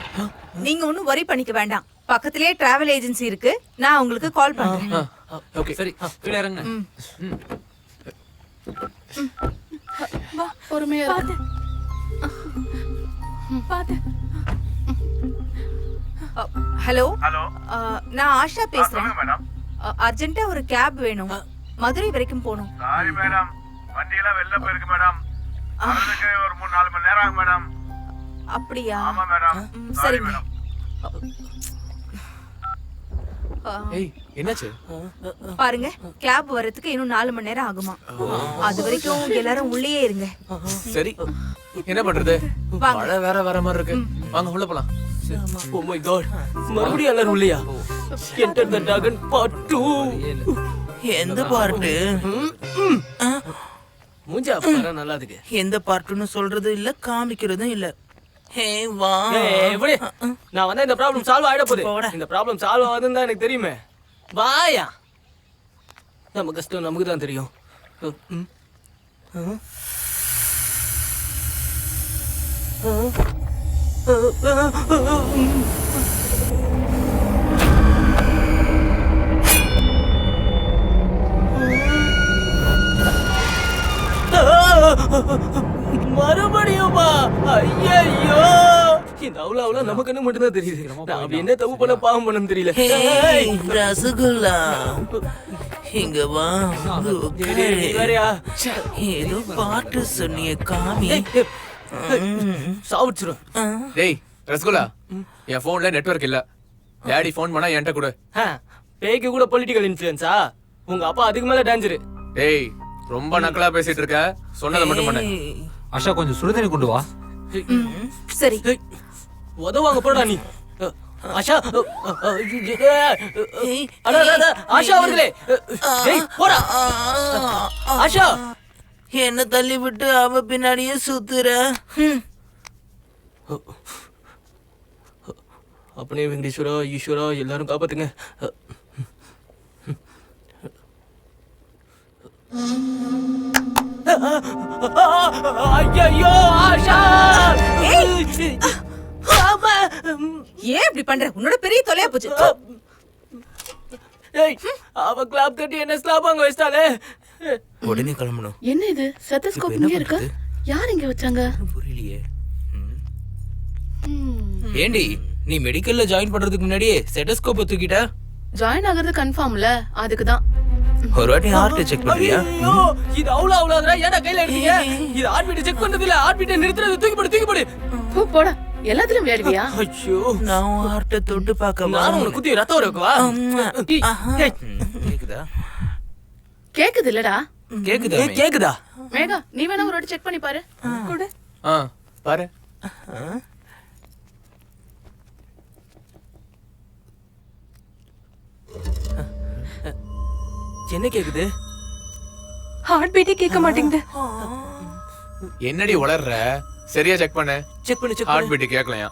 நீங்க ஒண்ணும் வரி பண்ணிக்க வேண்டாம். பக்கத்திலே டிராவல் ஏஜென்சி இருக்கு, நான் உங்களுக்கு கால் பண்றேன். ஓகே சரி கீழே இறங்க. பொறுமையா இரு. ஹலோ நான் ஆஷா பேசுறேன். அர்ஜென்ட்டா ஒரு கேப் வேணும். மதுரை வரைக்கும் போகணும். சாரி மேடம், வண்டியெல்லாம் வெளில போயிருக்கு மேடம். அதுக்கு ஒரு 3-4 மணி நேரம் ஆகும் மேடம். அப்படியா? ஆமா மேடம். சரிங்க. ஏய் என்னாச்சு? பாருங்க, கேப் வரதுக்கு இன்னும் 4 மணி நேரம் ஆகுமா. அது வரைக்கும் எல்லாரும் உள்ளே இருங்க. சரி என்ன பண்றது? வாங்க. மழை வேற வர மாதிரி இருக்கு. வாங்க உள்ள போலாம். Oh my god, மறுபடியும் எல்லாரும் உள்ளையா? Enter the Dragon Part 2. எந்த பார்ட்டு? மூஞ்சா பாரு நல்லா இருக்கு. எந்த பார்ட்டுன்னு சொல்றது இல்ல, காமிக்கிறதும் இல்ல. ஹே வா. எப்படி நான் வந்தா இந்த ப்ராப்ளம் சால்வ் ஆயிட போகுது. இந்த ப்ராப்ளம் சால்வ் ஆகுதுன்னு தான் எனக்கு தெரியுமே. வாயா, நம்ம கஷ்டம் நமக்கு தான் தெரியும். மறுபடியுமா? ஐயோ, இந்த அவ்வளோ நமக்கு மட்டும்தான் தெரியுது. நான் அப்படி என்ன தப்பு பண்ண பாவம் பண்ணன்னு தெரியல. ஹேய், ரசகுல்லா இங்க வா. வேறயா ஏதோ பாட்டு சொன்னிய காமி. சாவிச்சிரும். டேய் ரசகுல்லா, என் போன்ல நெட்வொர்க் இல்ல. டாடி ஃபோன் பண்ணா என்கிட்ட கொடு. பேய்க்கு கூட பொலிட்டிக்கல் இன்ஃப்ளூயன்ஸா? உங்க அப்பா அதுக்கு மேல டேஞ்சர். டேய் ரொம்ப நக்கலா பேசிட்டு இருக்க, சொன்னதை மட்டும் பண்ணு. ஆஷா கொஞ்சம் சுடுதண்ணி கொண்டு வா. சரி. உதவாங்க போடா நீ. ஆஷா, ஆஷா அவர்களே, போடா. ஆஷா, என்ன தள்ளி விட்டு அவ பின்னாடியே சுத்துற. அப்பனே வெங்கடேஸ்வரா, ஈஸ்வரா, எல்லாரும் காப்பாத்துங்க. ஐயோ ஆஷா, ஏன் இப்படி பண்ற? உன்னோட பெரிய தொலையா போச்சு. அவ கிளாப் கட்டி என்ன ஸ்லாப் அங்க வச்சிட்டாலே. உடனே கிளம்பணும். என்ன இது ஸ்டெத்தஸ்கோப் இங்க இருக்கா? யார் இங்க வச்சாங்க? புரியலையே. ஏண்டி நீ மெடிக்கல்ல ஜாயின் பண்றதுக்கு முன்னாடியே ஸ்டெத்தஸ்கோப் தூக்கிட்ட? ஜாயின் ஆகிறது கன்ஃபார்ம்ல, அதுக்கு தான். ஒரு வாட்டி ஹார்ட் செக் பண்றியா? ஐயோ, இது அவ்வளவுடா. ஏன்டா கையில எடுத்தீங்க? இது ஹார்ட் பீட் செக் பண்றது இல்ல, ஹார்ட் பீட் நிறுத்துறது. தூக்கி போடு. போடா, எல்லாத்துலயும் விளையாடுவியா? ஐயோ, நான் ஹார்ட்ட தொட்டு பார்க்க நானும் உனக்கு குத்தி ரத்தம் வரவா? கேக்குதா? கேக்குது இல்லடா? கேக்குதா? கேக்குதா? மேகா, நீ வேணா ஒரு வாட்டி செக் பண்ணி பாரு. கொடு. பாரு. என்ன கேக்குது? ஹார்ட் பீட்டே கேட்க மாட்டேங்குது. என்னடி உளர்ற? சரியா செக் பண்ணு. செக் பண்ணு. ஹார்ட் பீட் கேட்கலையா?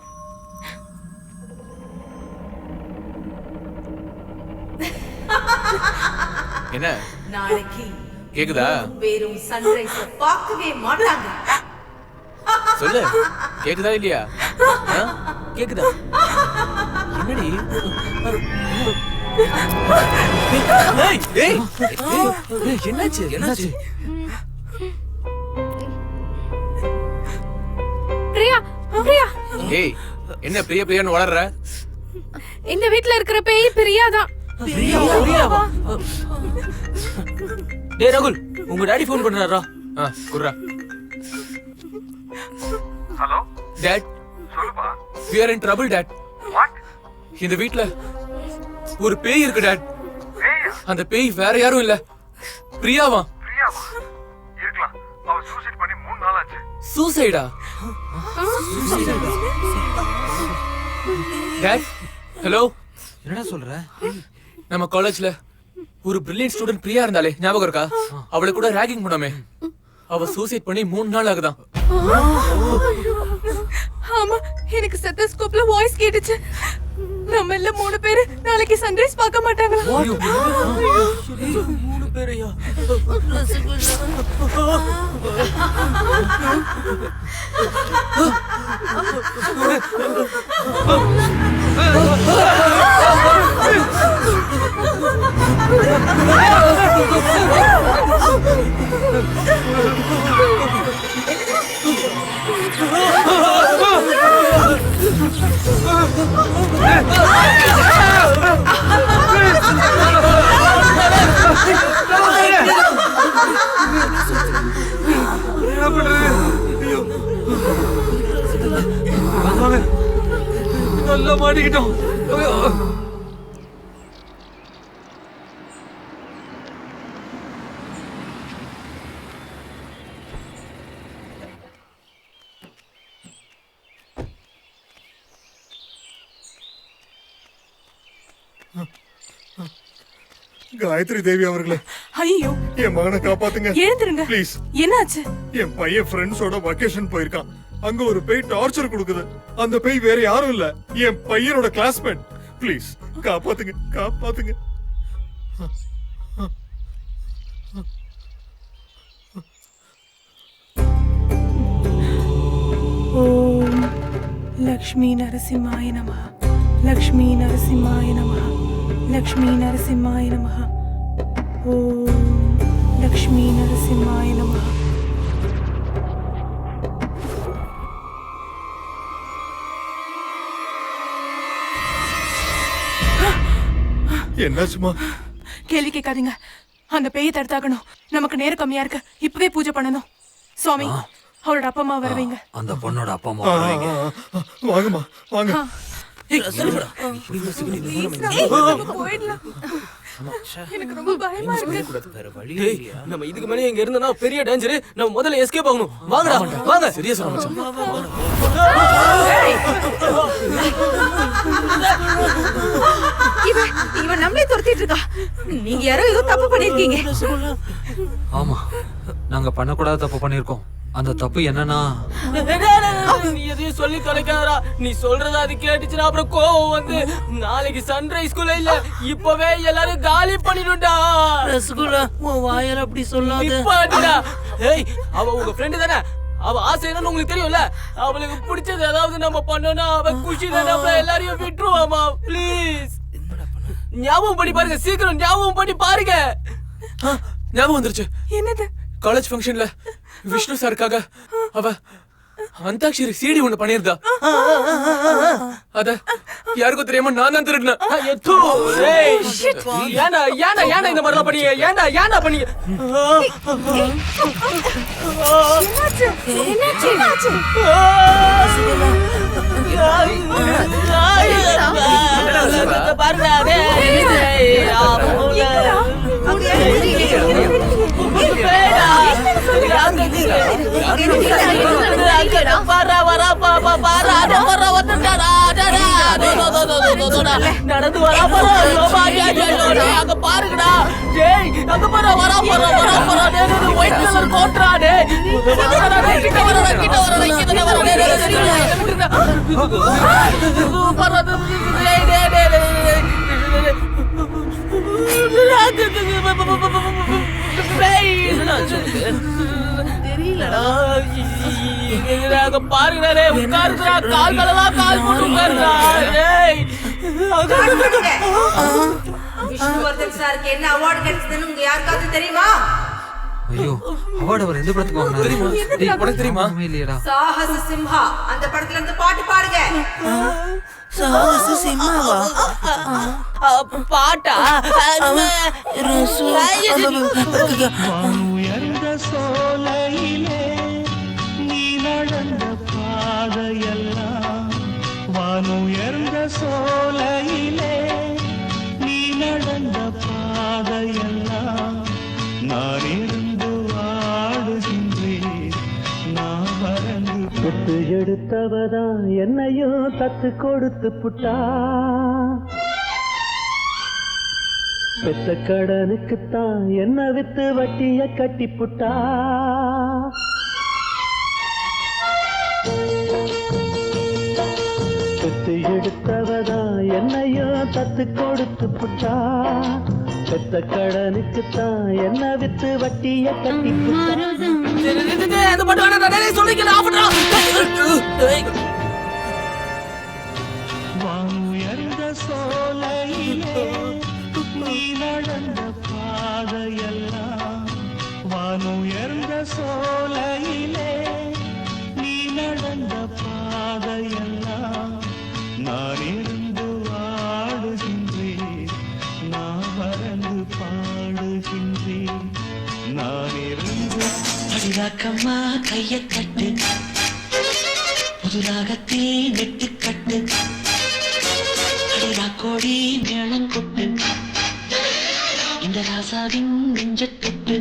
என்ன நாளைக்கு கேக்குதா? வெறும் சன்ரைஸ் பார்க்கவே மாட்டாங்க. சொல்லு, கேக்குதா இல்லையா? கேக்குதா? என்னடி? என்னாச்சு? பிரியா, பிரியா, ஏய் என்ன பிரியான்னு வளர்ற? இந்த வீட்ல இருக்கிற பேய் பிரியா தான். பிரியாவா? டேய் ரகுல், உங்க டாடி ஃபோன் பண்றாரா? குர்ரா. ஹலோ டாட், சொல்லுப்பா. we are in trouble dad. What? இந்த வீட்ல ஒரு பேய் இருக்கு டாட். பேயா? அந்த பேய் வேற யாரும் இல்ல, பிரியாவா. பிரியாவா? இருக்கலாம். அவ சூசைட் பண்ணி 3 நாள் ஆச்சு. சூசைடா? Dad, hello. என்னடா சொல்ற? நம்ம காலேஜ்ல ஒரு பிரில்லியன்ட் ஸ்டூடண்ட் பிரியா இருந்தாலே, ஞாபகம் இருக்கா? அவளை கூட ராகிங் பண்ணாமே, அவ சூசைட் பண்ணி 3 நாள் ஆகுதான். ஆமா, எனக்கு ஸ்டெத்தஸ்கோப்ல வாய்ஸ் கேட்டுச்சு. நம்ம எல்லாம் 3 பேரு நாளைக்கு சன்ரைஸ் பார்க்க மாட்டாங்களா? 3 பேரையா? நல்லா மாட்டிக்கிட்டோம். காயத்ரி தேவி அவர்களே, ஐயோ, என் மகனை காப்பாத்துங்க. எழுந்திருங்க. ப்ளீஸ். என்னாச்சு? என் பையன் ஃப்ரெண்ட்ஸோட வகேஷன் போயிருக்கான். அங்க ஒரு பேய் டார்ச்சர் கொடுக்குது. அந்த பேய் வேற யாரும் இல்ல, என் பையனோட கிளாஸ்மேட். ப்ளீஸ் காப்பாத்துங்க, காப்பாத்துங்க. ஓம் லக்ஷ்மி நரசிம்மாய நமः. லக்ஷ்மி நரசிம்மாய நமः. லக்ஷ்மி நரசிம்மாய நமः. ஓம் லக்ஷ்மி நரசிம்மாய நமः. என்னாச்சுமா? கேள்வி கேட்காதீங்க. அந்த பேயை தடுத்தாக்கணும். நமக்கு நேரம் கம்மியா இருக்கு. இப்பவே பூஜை பண்ணணும். சுவாமி, அவரோட அப்பா அம்மா வரவீங்க. அந்த பொண்ணோட அப்பா அம்மா வரவீங்க. வாங்கம்மா வாங்க. எனக்கு ரொம்ப பயமா இருக்கு. நம்ம இதுக்கு மேலே இங்க இருந்தோம்னா பெரிய டேஞ்சர். நம்ம முதல்ல எஸ்கேப் ஆகணும். வாங்கடா வாங்க. சரியா சொன்ன மச்சான். இவன் நம்மளே துரத்திட்டு இருக்கா. நீங்க யாரோ ஏதோ தப்பு பண்ணிருக்கீங்க. ஆமா, நாங்க பண்ணக்கூடாத தப்பு பண்ணிருக்கோம். அந்த தப்பு என்னன்னா, நீ எதையும் சொல்லி தொலைக்காதடா. நீ சொல்றத அது கேட்டுச்சுன்னா அப்புறம் கோவம் வந்து நாளைக்கு சன்ரைஸ் கூட இல்ல, இப்பவே எல்லாரும் காலி பண்ணிடும்டா. ரசகுல்லா, உன் வாயால அப்படி சொல்லாத. நிப்பாட்டுடா. ஏய், அவ உங்க ஃப்ரெண்ட் தானே? அவ ஆசை என்னன்னு உங்களுக்கு தெரியும்ல. அவளுக்கு பிடிச்சது ஏதாவது நம்ம பண்ணோம்னா அவ குஷி தான். நம்ம எல்லாரையும் விட்டுருவாமா. ப்ளீஸ் ஞாபகம் பண்ணி பாருங்க. சீக்கிரம் ஞாபகம் பண்ணி பாருங்க. ஞாபகம் வந்துருச்சு. என்னது? காலேஜ் ஃபங்க்ஷன்ல விஷ்ணு சாருக்காக அவ அந்தாக்ஷரி சிடி ஒண்ணு பண்ணிருந்தா. அத யாருக்கும் தெரியாம நான் தான் திருடினேன். ஏன்டா ஏன்டா ஏன்டா இந்த மாதிரிலாம் பண்ணீங்க? ஏன்டா ஏன்டா பண்ணீங்க? நடந்து வரா அங்க பாருங்கடா. அங்க பாரு வரா ஒயிட் கலர் கோட்ரா. கிட்ட பாருங்கடா. உட்காருடா. கால்களெல்லாம் கால் போட்டு உட்காருடா. விஷ்ணுவர்தன் சாருக்கு என்ன அவார்டு கிடைச்சதுன்னு உங்க யாருக்காவது தெரியுமா? ஐயோ, அவார்டு அவர் எந்த படத்துக்கு வாங்கினாரு? டேய், உனக்கு தெரியுமா? இல்லையடா. சாகச சிம்ஹா அந்த படத்துல இருந்து பாட்டு பாடுங்க. சாகச சிம்மாவா? பாட்டா? உயர்ந்த சோலையிலே நீ நடந்த பாதையெல்லாம், வானுயர்ந்த சோலையிலே நீ நடந்த பாதையெல்லாம், நான் இருந்து ஆடுகின்றேன், நான் பறந்து தொட்டு எடுத்தவதா என்னையும் தத்து கொடுத்து புட்டா, பெத்த கடனுக்குத்தான் என்ன வித்து வட்டிய கட்டி புட்டா. பெத்து எடுத்தவதா என்னையும் தத்து கொடுத்து புட்டா, பெத்த கடனுக்குத்தான் என்ன வித்து வட்டிய கட்டி புட்டா. வானுயர்ந்த சோலையிலே நீ நடந்த பாதையெல்லாம், வானுயர்ந்த சோலையிலே நீ நடந்த பாதையெல்லாம், நான் இருந்து ஆடுகின்றேன், நான் பறந்து பாடுகின்றேன், நான் இருந்து. அடிராக்கம்மா கைய கட்டு, புதுராகத்தே நெட்டு கட்டு, அடிராக்கோடி மேளம் கொட்டு, இந்த ராசாவின் நெஞ்ச தொட்டு.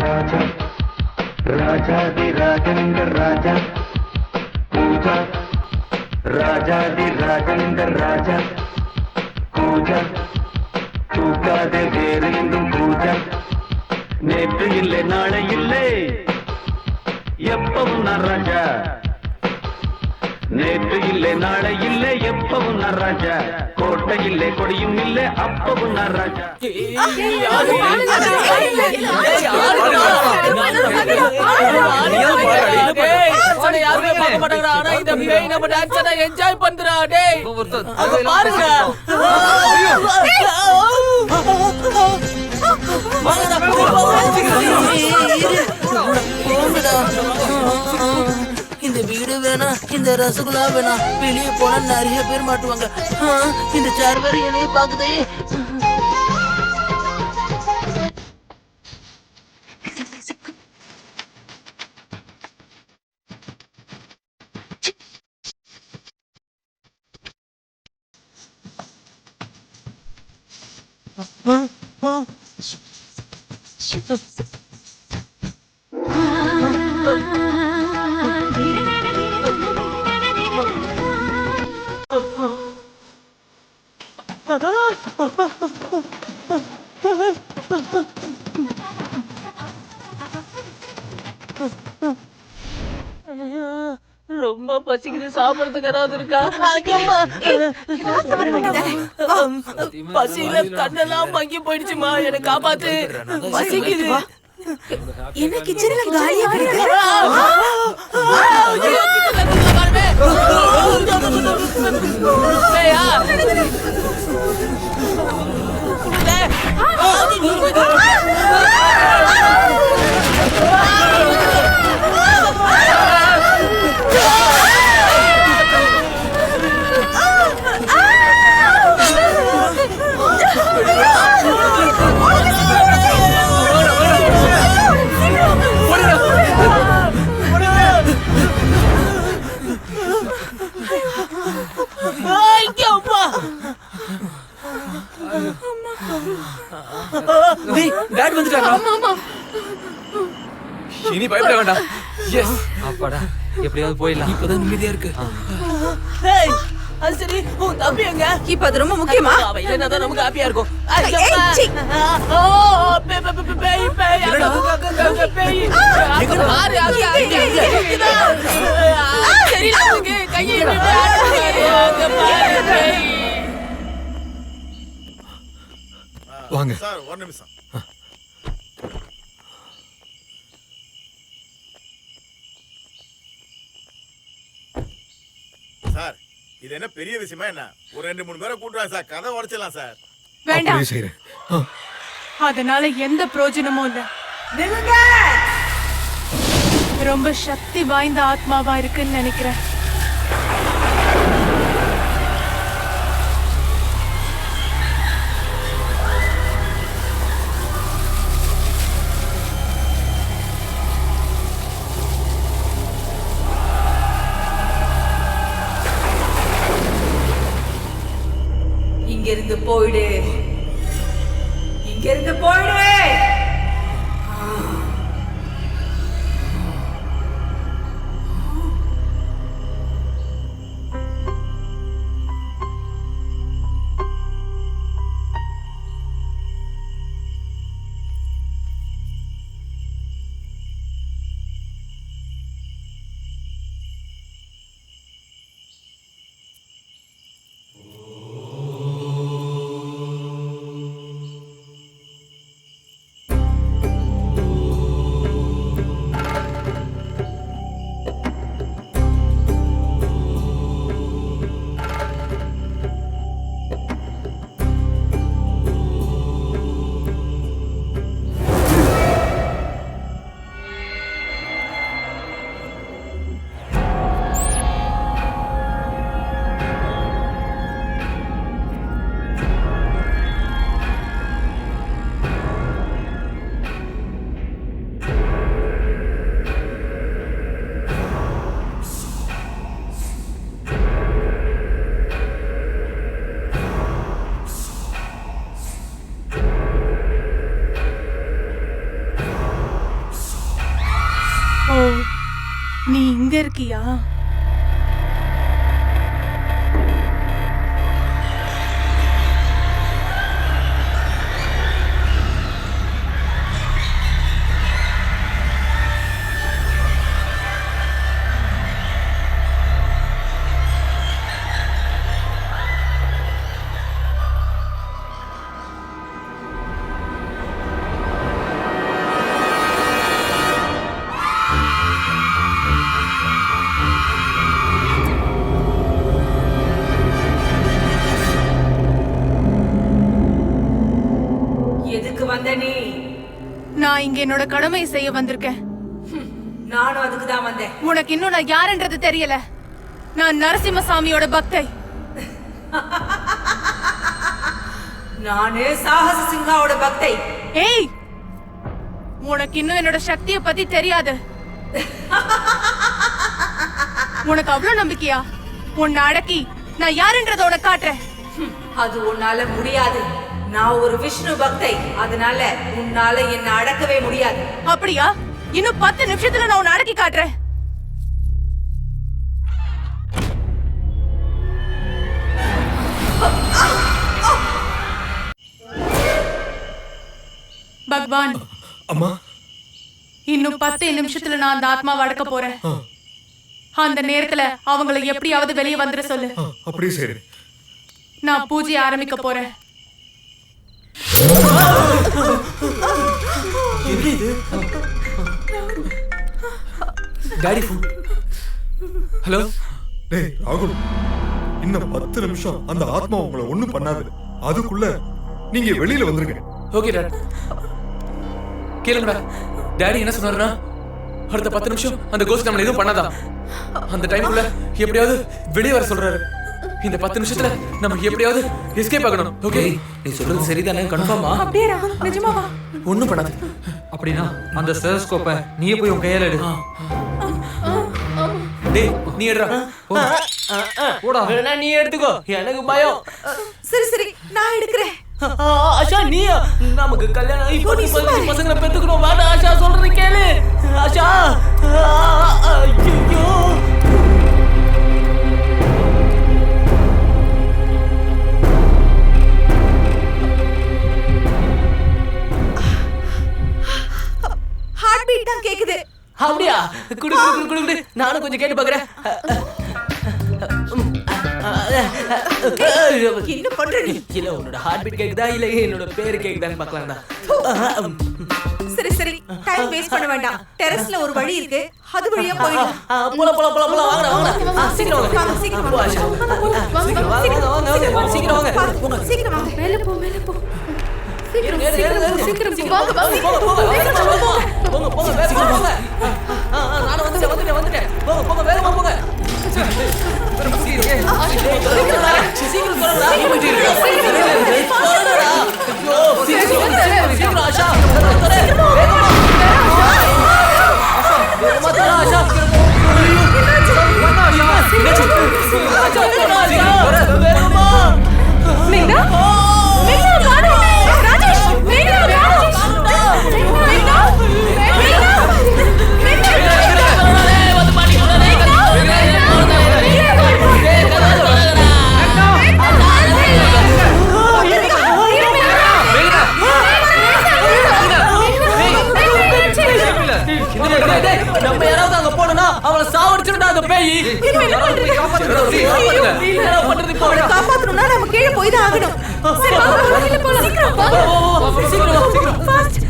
ராஜா ராஜாதி ராஜனிந்த ராஜா பூஜா ராஜாதி ராஜனிந்த ராஜா பூஜா தூக்காதே வேறு எங்கும் பூஜா நேற்று இல்லை நாளை இல்லை எப்பவும் நான் ராஜா நேற்று இல்லை நாளை இல்லை எப்பவும் நான் ராஜா கோட்டை இல்லை கொடியும் இல்லை அப்பவும் நான் ராஜா என்ஜாய் பண்றா டேய் பாருங்க இந்த வீடு வேணா, இந்த ரசகுல்லா வேணா, வெளியே போனா நிறைய பேர் மாட்டுவாங்க. இந்த சேர் வேற என்னைய பாக்குதே. ரொம்ப பசிக்குது, சாப்பிடறதுக்கு யாராவது இருக்கா? பசியில கண்ணெல்லாம் மங்கி போயிடுச்சுமா, என்னை காப்பாத்து, பசிக்குது. என்ன கிச்சன்ல காலியா கிடக்கு? டாட் வந்துட்டாரா? இனி பயப்பட வேண்டாம். எஸ் அப்பாடா, எப்படியாவது போயிடலாம். இப்பதான் நிம்மதியா இருக்கு. அது சரி, உன் தம்பி எங்க? இப்ப அது ரொம்ப முக்கியமா? அவ இல்லைன்னா தான் நமக்கு ஹாப்பியா இருக்கும். வாங்க சார், ஒரு நிமிஷம். சார், இது என்ன பெரிய விஷயமா என்ன? ஒரு 2-3 பேரை கூட்டுவாங்க சார், கதை உடைச்சிடலாம் சார். வேண்டாம், செய்றேன். அதனால எந்த பிரயோஜனமும் இல்ல. ரொம்ப சக்தி வாய்ந்த ஆத்மாவா இருக்குன்னு நினைக்கிறேன். இங்கிருந்து போயிடு, இங்கிருந்து போயிடு. நீ இங்க இருக்கியா? நான் இங்க என்னோட கடமையை செய்ய வந்திருக்கேன். நானும் அதுக்கு தான் வந்தேன். உனக்கு இன்னும் நான் யாருன்றது தெரியல. நான் நரசிம்மசாமியோட பக்தை. நானு சாகச சிங்காவோட பக்தை. ஏய், உனக்கு இன்னும் என்னோட சக்தியை பத்தி தெரியாது. உனக்கு அவ்வளவு நம்பிக்கையா? உன்னை அடக்கி நான் யாருன்றத உனக்கு காட்டுறேன். அது உன்னால முடியாது. நான் ஒரு விஷ்ணு பக்தை, அதனால உன்னால என்ன அடக்கவே முடியாது. அப்படியா? இன்னும் 10 நிமிஷத்துல நான் உன்னை அடக்கி காட்டுறேன். பகவான், அம்மா, இன்னும் 10 நிமிஷத்துல நான் அந்த ஆத்மாவை அடக்க போறேன். அந்த நேரத்துல அவங்கள எப்படியாவது வெளியே வந்துட சொல்லு. அப்படியே சரி. நான் பூஜை ஆரம்பிக்க போறேன். Daddy phone. ஹலோ. டேய் ராகுல், இன்னும் 10 நிமிஷம் அந்த ஆத்மா உங்களை ஒண்ணும் பண்ணாது. அதுக்குள்ள நீங்க வெளியில வந்துருங்க. Okay dot. கேளுங்கடா. டாடி என்ன சொன்னாருன்னா, அடுத்த 10 நிமிஷம் அந்த கோஸ்ட் நம்மள எதுவும் பண்ணாதா. அந்த டைம்க்குள்ள எப்படியாவது வெளியே வர சொல்றாரு. இந்த 10 நிமிஷத்துல நம்ம எப்படியாவது எஸ்கேப் ஆகணும். ஓகே, நீ சொல்றது சரிதானே? கன்ஃபார்மா? அப்படியே ராகுல், நிஜமாவா? ஒண்ணும் பண்ணாத. அப்படின்னா அந்த ஸ்டெதஸ்கோப்பை நீயே போய் உன் கையால எடு. டேய், நீ எடுடா. போடா. வேணா நீ எடுத்துக்கோ, எனக்கு பயம். சரி சரி, நான் எடுக்கிறேன். ஆஷா, நீயா? நமக்கு கல்யாணம் ஆகி 15 பசங்களை பெத்துக்கணும். வேணா ஆஷா, சொல்றது கேளு. ஆஷா, ஐயோ. ஹார்ட் பீட் தான் கேக்குது. அப்படியா? குடு குடு குடு குடு, நானும் கொஞ்சம் கேட்டு பாக்குறேன். என்ன பண்ற நீ? இல்ல, உன்னோட ஹார்ட் பீட் கேக்குதா இல்ல என்னோட பேரு கேக்குதான்னு பார்க்கலாம்டா. சரி சரி, டைம் வேஸ்ட் பண்ண வேண்டாம். டெரஸ்ல ஒரு வழி இருக்கு, அது வழியா போயிடு. போல போல போல போல, வாங்கடா வாங்கடா. சீக்கிரம் வாங்க, சீக்கிரம் போ ஆஷா. சீக்கிரம் வாங்க, சீக்கிரம் வாங்க. சீக்கிரம் வாங்க. மேல போ, மேல போ. சீக்கிரம் வாங்க, போங்க போங்க, வேகமா போங்க. நானும் வந்துட்டேன். போங்க வேகமா போங்க. சீக்கிரம் ஆஷா, நம்ம யாராவது அங்க போனா அவளை சாவடிச்சுடா அந்த பேய். காப்பாத்தணும்னா நம்ம கீழே போய் தான் ஆகணும். சரி, சீக்கிரம் ஃபாஸ்ட்.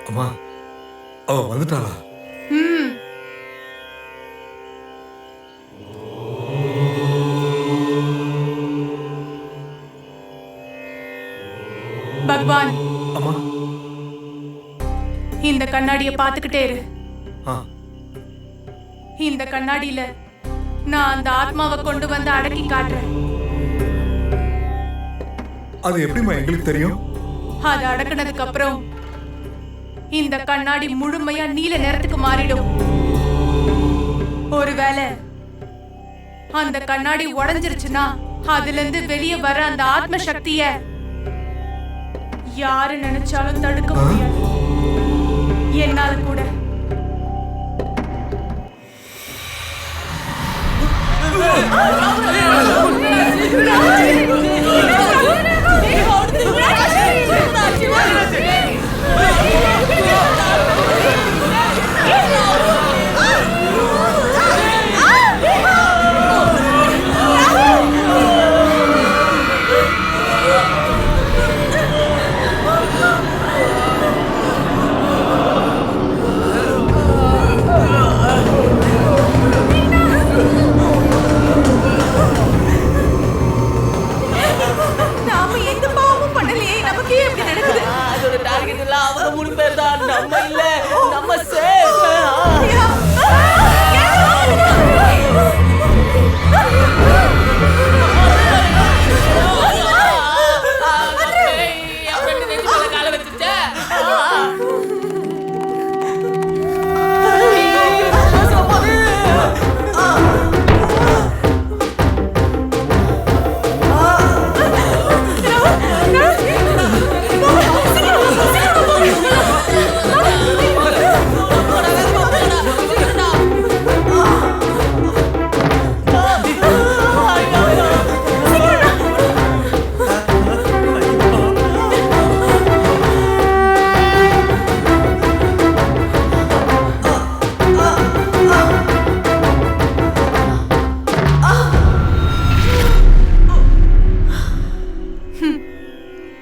அம்மா, அவ வந்துட்டாளா? பகவான், அம்மா, இந்த கண்ணாடிய பாத்துக்கிட்டே இரு. ஆ, இந்த கண்ணாடியில நான் அந்த ஆத்மாவை கொண்டு வந்து அடக்கி காட்டுறேன். அது எப்படிமா எங்களுக்கு தெரியும்? அது அடக்குனதுக்கு அப்புறம் இந்த கண்ணாடி முழுமையா நீல நிறத்துக்கு மாறிடும். ஒருவேளை அந்த கண்ணாடி உடைஞ்சிருச்சுன்னா அதுல இருந்து வெளியே வர அந்த ஆத்ம சக்திய யாரு நினைச்சாலும் தடுக்க முடியாது. என்னால கூட.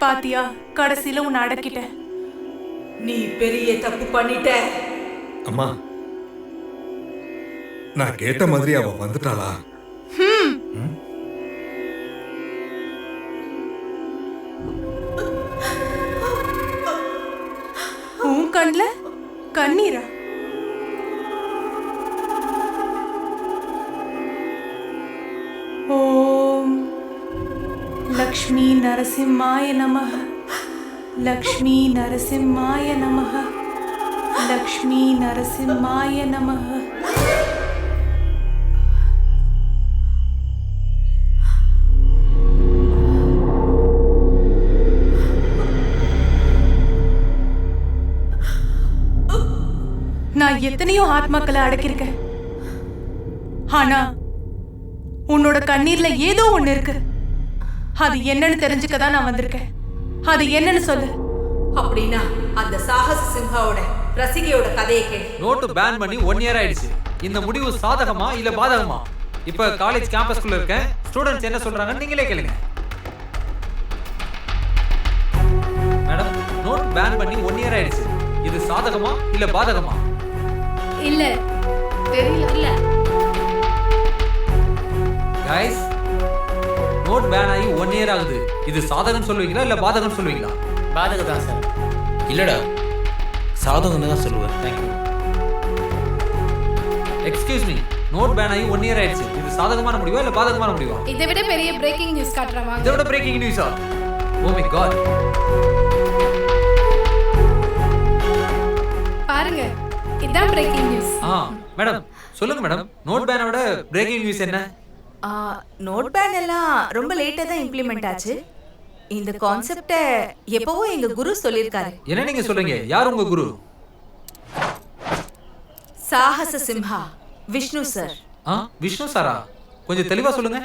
பாத்தியா, கடைசியில உன்னை அடக்கிட்ட. நீ பெரிய தப்பு பண்ணிட்ட. அம்மா, நான் கேட்ட மாதிரி அவ வந்துட்டாளா? உன் கண்ணுல கண்ணீரா? ஓம் லக்ஷ்மி நரசிம்மாய நமஹ. லக்ஷ்மி நரசிம்மாய நமஹ. லக்ஷ்மி நரசிம்மாய நமஹ. நான் எத்தனையோ ஆத்மாக்களை அடக்கியிருக்கேன். ஆனா உன்னோட கண்ணீர்ல ஏதோ ஒண்ணு இருக்கு. அது என்னன்னு தெரிஞ்சுக்கதான் நான் வந்திருக்கேன். அது என்னன்னு சொல்லு. அப்படின்னா அந்த சாகச சிம்ஹாவோட ரசிகையோட கதையை கேளு. நோட்டு பேன் பண்ணி 1 இயர் ஆயிடுச்சு. இந்த முடிவு சாதகமா இல்ல பாதகமா? இப்ப காலேஜ் கேம்பஸ்குள்ள இருக்க ஸ்டூடண்ட்ஸ் என்ன சொல்றாங்க நீங்களே கேளுங்க. மேடம், நோட் பேன் பண்ணி 1 இயர் ஆயிடுச்சு. இது சாதகமா இல்ல பாதகமா? இல்ல தெரியல. गाइस, நோட் பேன் ஆகி 1 இயர் ஆகுது. இது சாதகம் சொல்லுவீங்களா இல்ல பாதகம் சொல்லுவீங்களா? பாதகம் தான் சார். இல்லடா, சாதகம்னு தான் சொல்லுவேன். Thank you. Excuse me, note ban ஆகி 1 இயர் ஆயிடுச்சு. இது சாதகமான முடிவா இல்ல பாதகமான முடிவா? இதை விட பெரிய பிரேக்கிங் நியூஸ் காட்றவா? இதை விட பிரேக்கிங் நியூஸா? Oh my god. பாருங்க, இதான் பிரேக்கிங் நியூஸ். மேடம் சொல்லுங்க மேடம், நோட் பேனோட பிரேக்கிங் நியூஸ் என்ன? நோட் பேன் எல்லாம் ரொம்ப லேட்டா தான் இம்ப்ளிமெண்ட் ஆச்சு. இந்த கான்செப்ட எப்பவோ எங்க குரு சொல்லிருக்காரு. என்ன நீங்க சொல்றீங்க? யார் உங்க குரு? சாகச சிம்ஹா விஷ்ணு சார். விஷ்ணு சாரா? கொஞ்சம் தெளிவா சொல்லுங்க.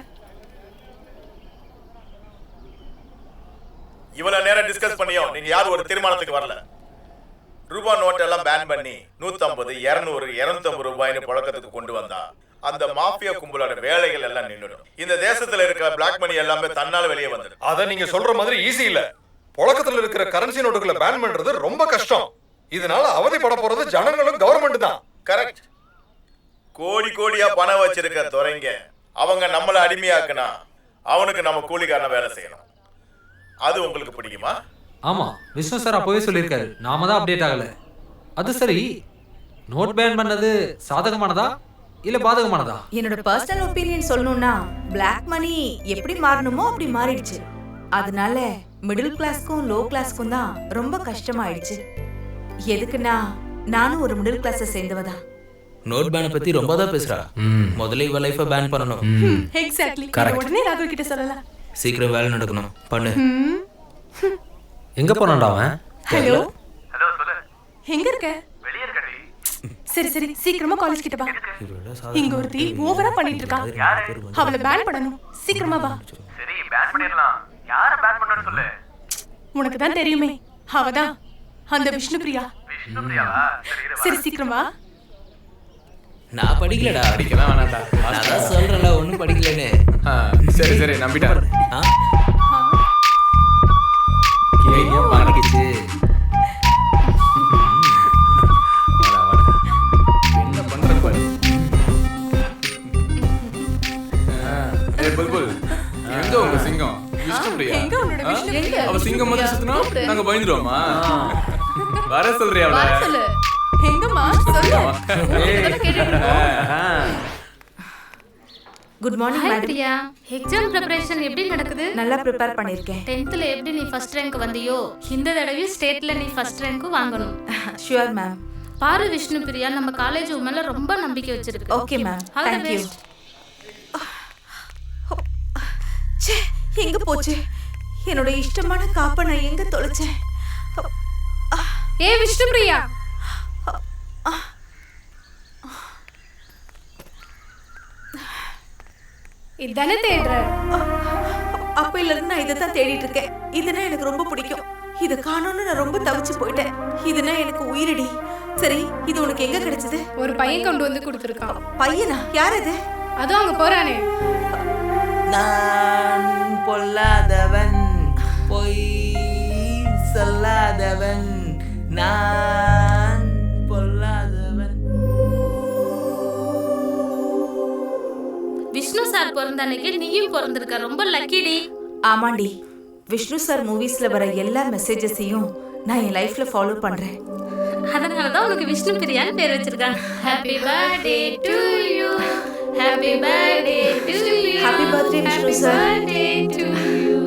இவ்வளவு நேரம் டிஸ்கஸ் பண்ணியும் நீங்க யாரும் ஒரு தீர்மானத்துக்கு வரல. ரூபா நோட் எல்லாம் பேன் பண்ணி 150, 200, 250 ரூபாய்னு புழக்கத்துக்கு கொண்டு வந்தா அந்த மாஃபியா கும்பலோட வேலைகள் எல்லாம் நின்னுடும். இந்த தேசத்துல இருக்கிற பிளாக் மணி எல்லாமே தன்னால வெளியே வந்துடும். அத நீங்க சொல்ற மாதிரி ஈஸி இல்ல. புழக்கத்துல இருக்கிற கரன்சி நோட்டுகளை பேன் பண்றது ரொம்ப கஷ்டம். இதனால அவதிப்பட போறது ஜனங்களும் கவர்மெண்ட் தான். கரெக்ட். கோடி கோடியா பணம் வச்சிருக்க துறைங்க அவங்க நம்மள அடிமையாக்குனா அவனுக்கு நம்ம கூலிக்காரன வேலை செய்யணும். அது உங்களுக்கு பிடிக்குமா? ஆமா, விஷ்ணு சார் அப்பவே சொல்லியிருக்காரு. நாம தான் அப்டேட் ஆகல. அது சரி, நோட் பேன் பண்ணது சாதகமானதா இல்ல பாதகமானதா? என்னோட பர்சனல் ஒப்பீனியன் சொல்லணும்னா பிளாக் மணி எப்படி மாறணுமோ அப்படி மாறிடுச்சு. அதனால மிடில் கிளாஸ்க்கும் லோ கிளாஸ்க்கும் தான் ரொம்ப கஷ்டமாயிடுச்சு. எதுக்குன்னா நானும் ஒரு மிடில் கிளாஸை சேர்ந்தவதான். நோட் பேனை பத்தி ரொம்ப தான் பேசுறா. முதல்ல இவ லைஃபை பேன் பண்ணணும். எக்ஸாக்ட்லி. Correct. உடனே ராகுல் கிட்ட சொல்லலாம். சீக்கிரம் வேலை நடக்கணும். பண்ணு. எங்க போனான்டா அவன்? ஹலோ எங்க இருக்க? சரி சரி சீக்கிரமா காலேஜ் கிட்ட வா. இங்க ஒருத்தி ஓவரா பண்ணிட்டு இருக்கா. அவளை பேன் பண்ணணும். சீக்கிரமா வா. சரி பேன் பண்ணிரலாம். யார பேன் பண்ணனும் சொல்லு. உனக்கு தான் தெரியுமே. அவதான் அந்த விஷ்ணுபிரியா. விஷ்ணுபிரியாவா? சரி சீக்கிரம் வா. நான் படிக்கலடா. படிக்கலாம் வேணாம்டா. நான் தான் சொல்றேன்ல ஒண்ணும் படிக்கலன்னு. சரி சரி நம்பிட்டேன். கேங்க மாட்டிக்கிச்சு. என்ன பண்ற பாரு. ஏய் புல்புல். எங்க உங்க சிங்கம்? விஷ்ணுபிரியா. எங்க உன்னோட விஷ்ணுபிரியா? அவ சிங்கம் மாதிரி சுத்துனா நாங்க பயந்துருவோமா? வர சொல்றியா அவள? வர சொல்லு. எங்கம்மா சொல்லு. Good morning hi madam. Priya. Exam preparation எப்படி நடக்குது? நல்லா ப்ரிப்பேர் பண்ணிருக்கேன். 10th எப்படி நீ ஃபர்ஸ்ட் ரேங்க் வந்தியோ இந்த தடவையும் ஸ்டேட்ல நீ ஃபர்ஸ்ட் ரேங்க் வாங்கணும். Sure ma'am. பாரு விஷ்ணு பிரியா, நம்ம காலேஜ் உமேல ரொம்ப நம்பிக்கை வச்சிருக்கு. Okay ma'am. All the thank you. best. ச்சே, எங்க போச்சு என்னோட இஷ்டமான காப்பை? நான் எங்க தொலைச்சேன்? ஏ விஷ்ணு பிரியா, இதானே தேடுற? அப்பையில இருந்து நான் இதை தான் தேடிட்டு இருக்கேன். இதுனா எனக்கு ரொம்ப பிடிக்கும். இதை காணோன்னு நான் ரொம்ப தவிச்சு போயிட்டேன். இதுனா எனக்கு உயிரடி. சரி, இது உனக்கு எங்க கிடைச்சது? ஒரு பையன் கொண்டு வந்து கொடுத்துருக்கான். பையனா? யார் அது? அதுவும் அங்க போறானே. நான் பொல்லாதவன், பொய் சொல்லாதவன், நான் பொல்லாதவன். விஷ்ணு சார் பிறந்த அன்னைக்கு நீயும் பிறந்திருக்க. ரொம்ப லக்கிடி. ஆமாண்டி, விஷ்ணு சார் மூவிஸ்ல வர எல்லா மெசேஜஸையும் நான் என் லைஃப்ல ஃபாலோ பண்றேன். அதனால தான் உனக்கு விஷ்ணு பிரியான்னு பேர் வச்சிருக்காங்க. Happy birthday to you, happy birthday to you, happy birthday Vishnu sir. Birthday to you,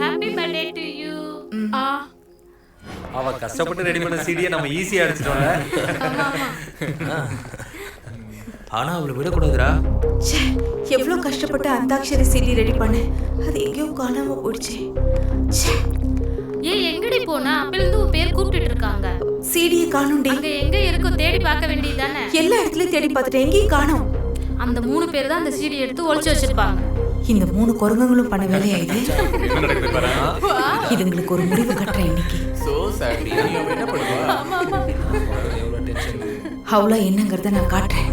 happy birthday to you. அவ கஷ்டப்பட்டு ரெடி பண்ண சீடியை நம்ம ஈஸியா அடிச்சிட்டோம்ல. ஆனா அவளை விடக்கூடாதுடா. ச்சே, எவ்வளவு கஷ்டப்பட்டு அந்தாக்ஷரி சிடி ரெடி பண்ணேன். அது எங்கேயோ காணாம போயிடுச்சு. ச்சே. ஏய் எங்கடி போனா? அப்பையில உன் பேர் கூப்பிட்டுட்டு இருக்காங்க. சிடியை காணோம்டி. அங்க எங்க இருக்கோ தேடி பார்க்க வேண்டியதானே? எல்லா இடத்துலயும் தேடி பார்த்துட்டேன், எங்கேயும் காணோம். அந்த 3 பேர் தான் அந்த சீடி எடுத்து ஒளிச்சு வச்சிருப்பாங்க. இந்த 3 குரங்குகளும் பண்ண வேலையா இது? என்ன நடக்குது பாரு. இதுங்களுக்கு ஒரு முடிவு கட்டுறேன் இன்னைக்கு. So sad. நீ என்ன பண்ணுவா? ஆமா ஆமா. எவ்வளவு டென்ஷன். ஹவுலா என்னங்கறத நான் காட்டுறேன்.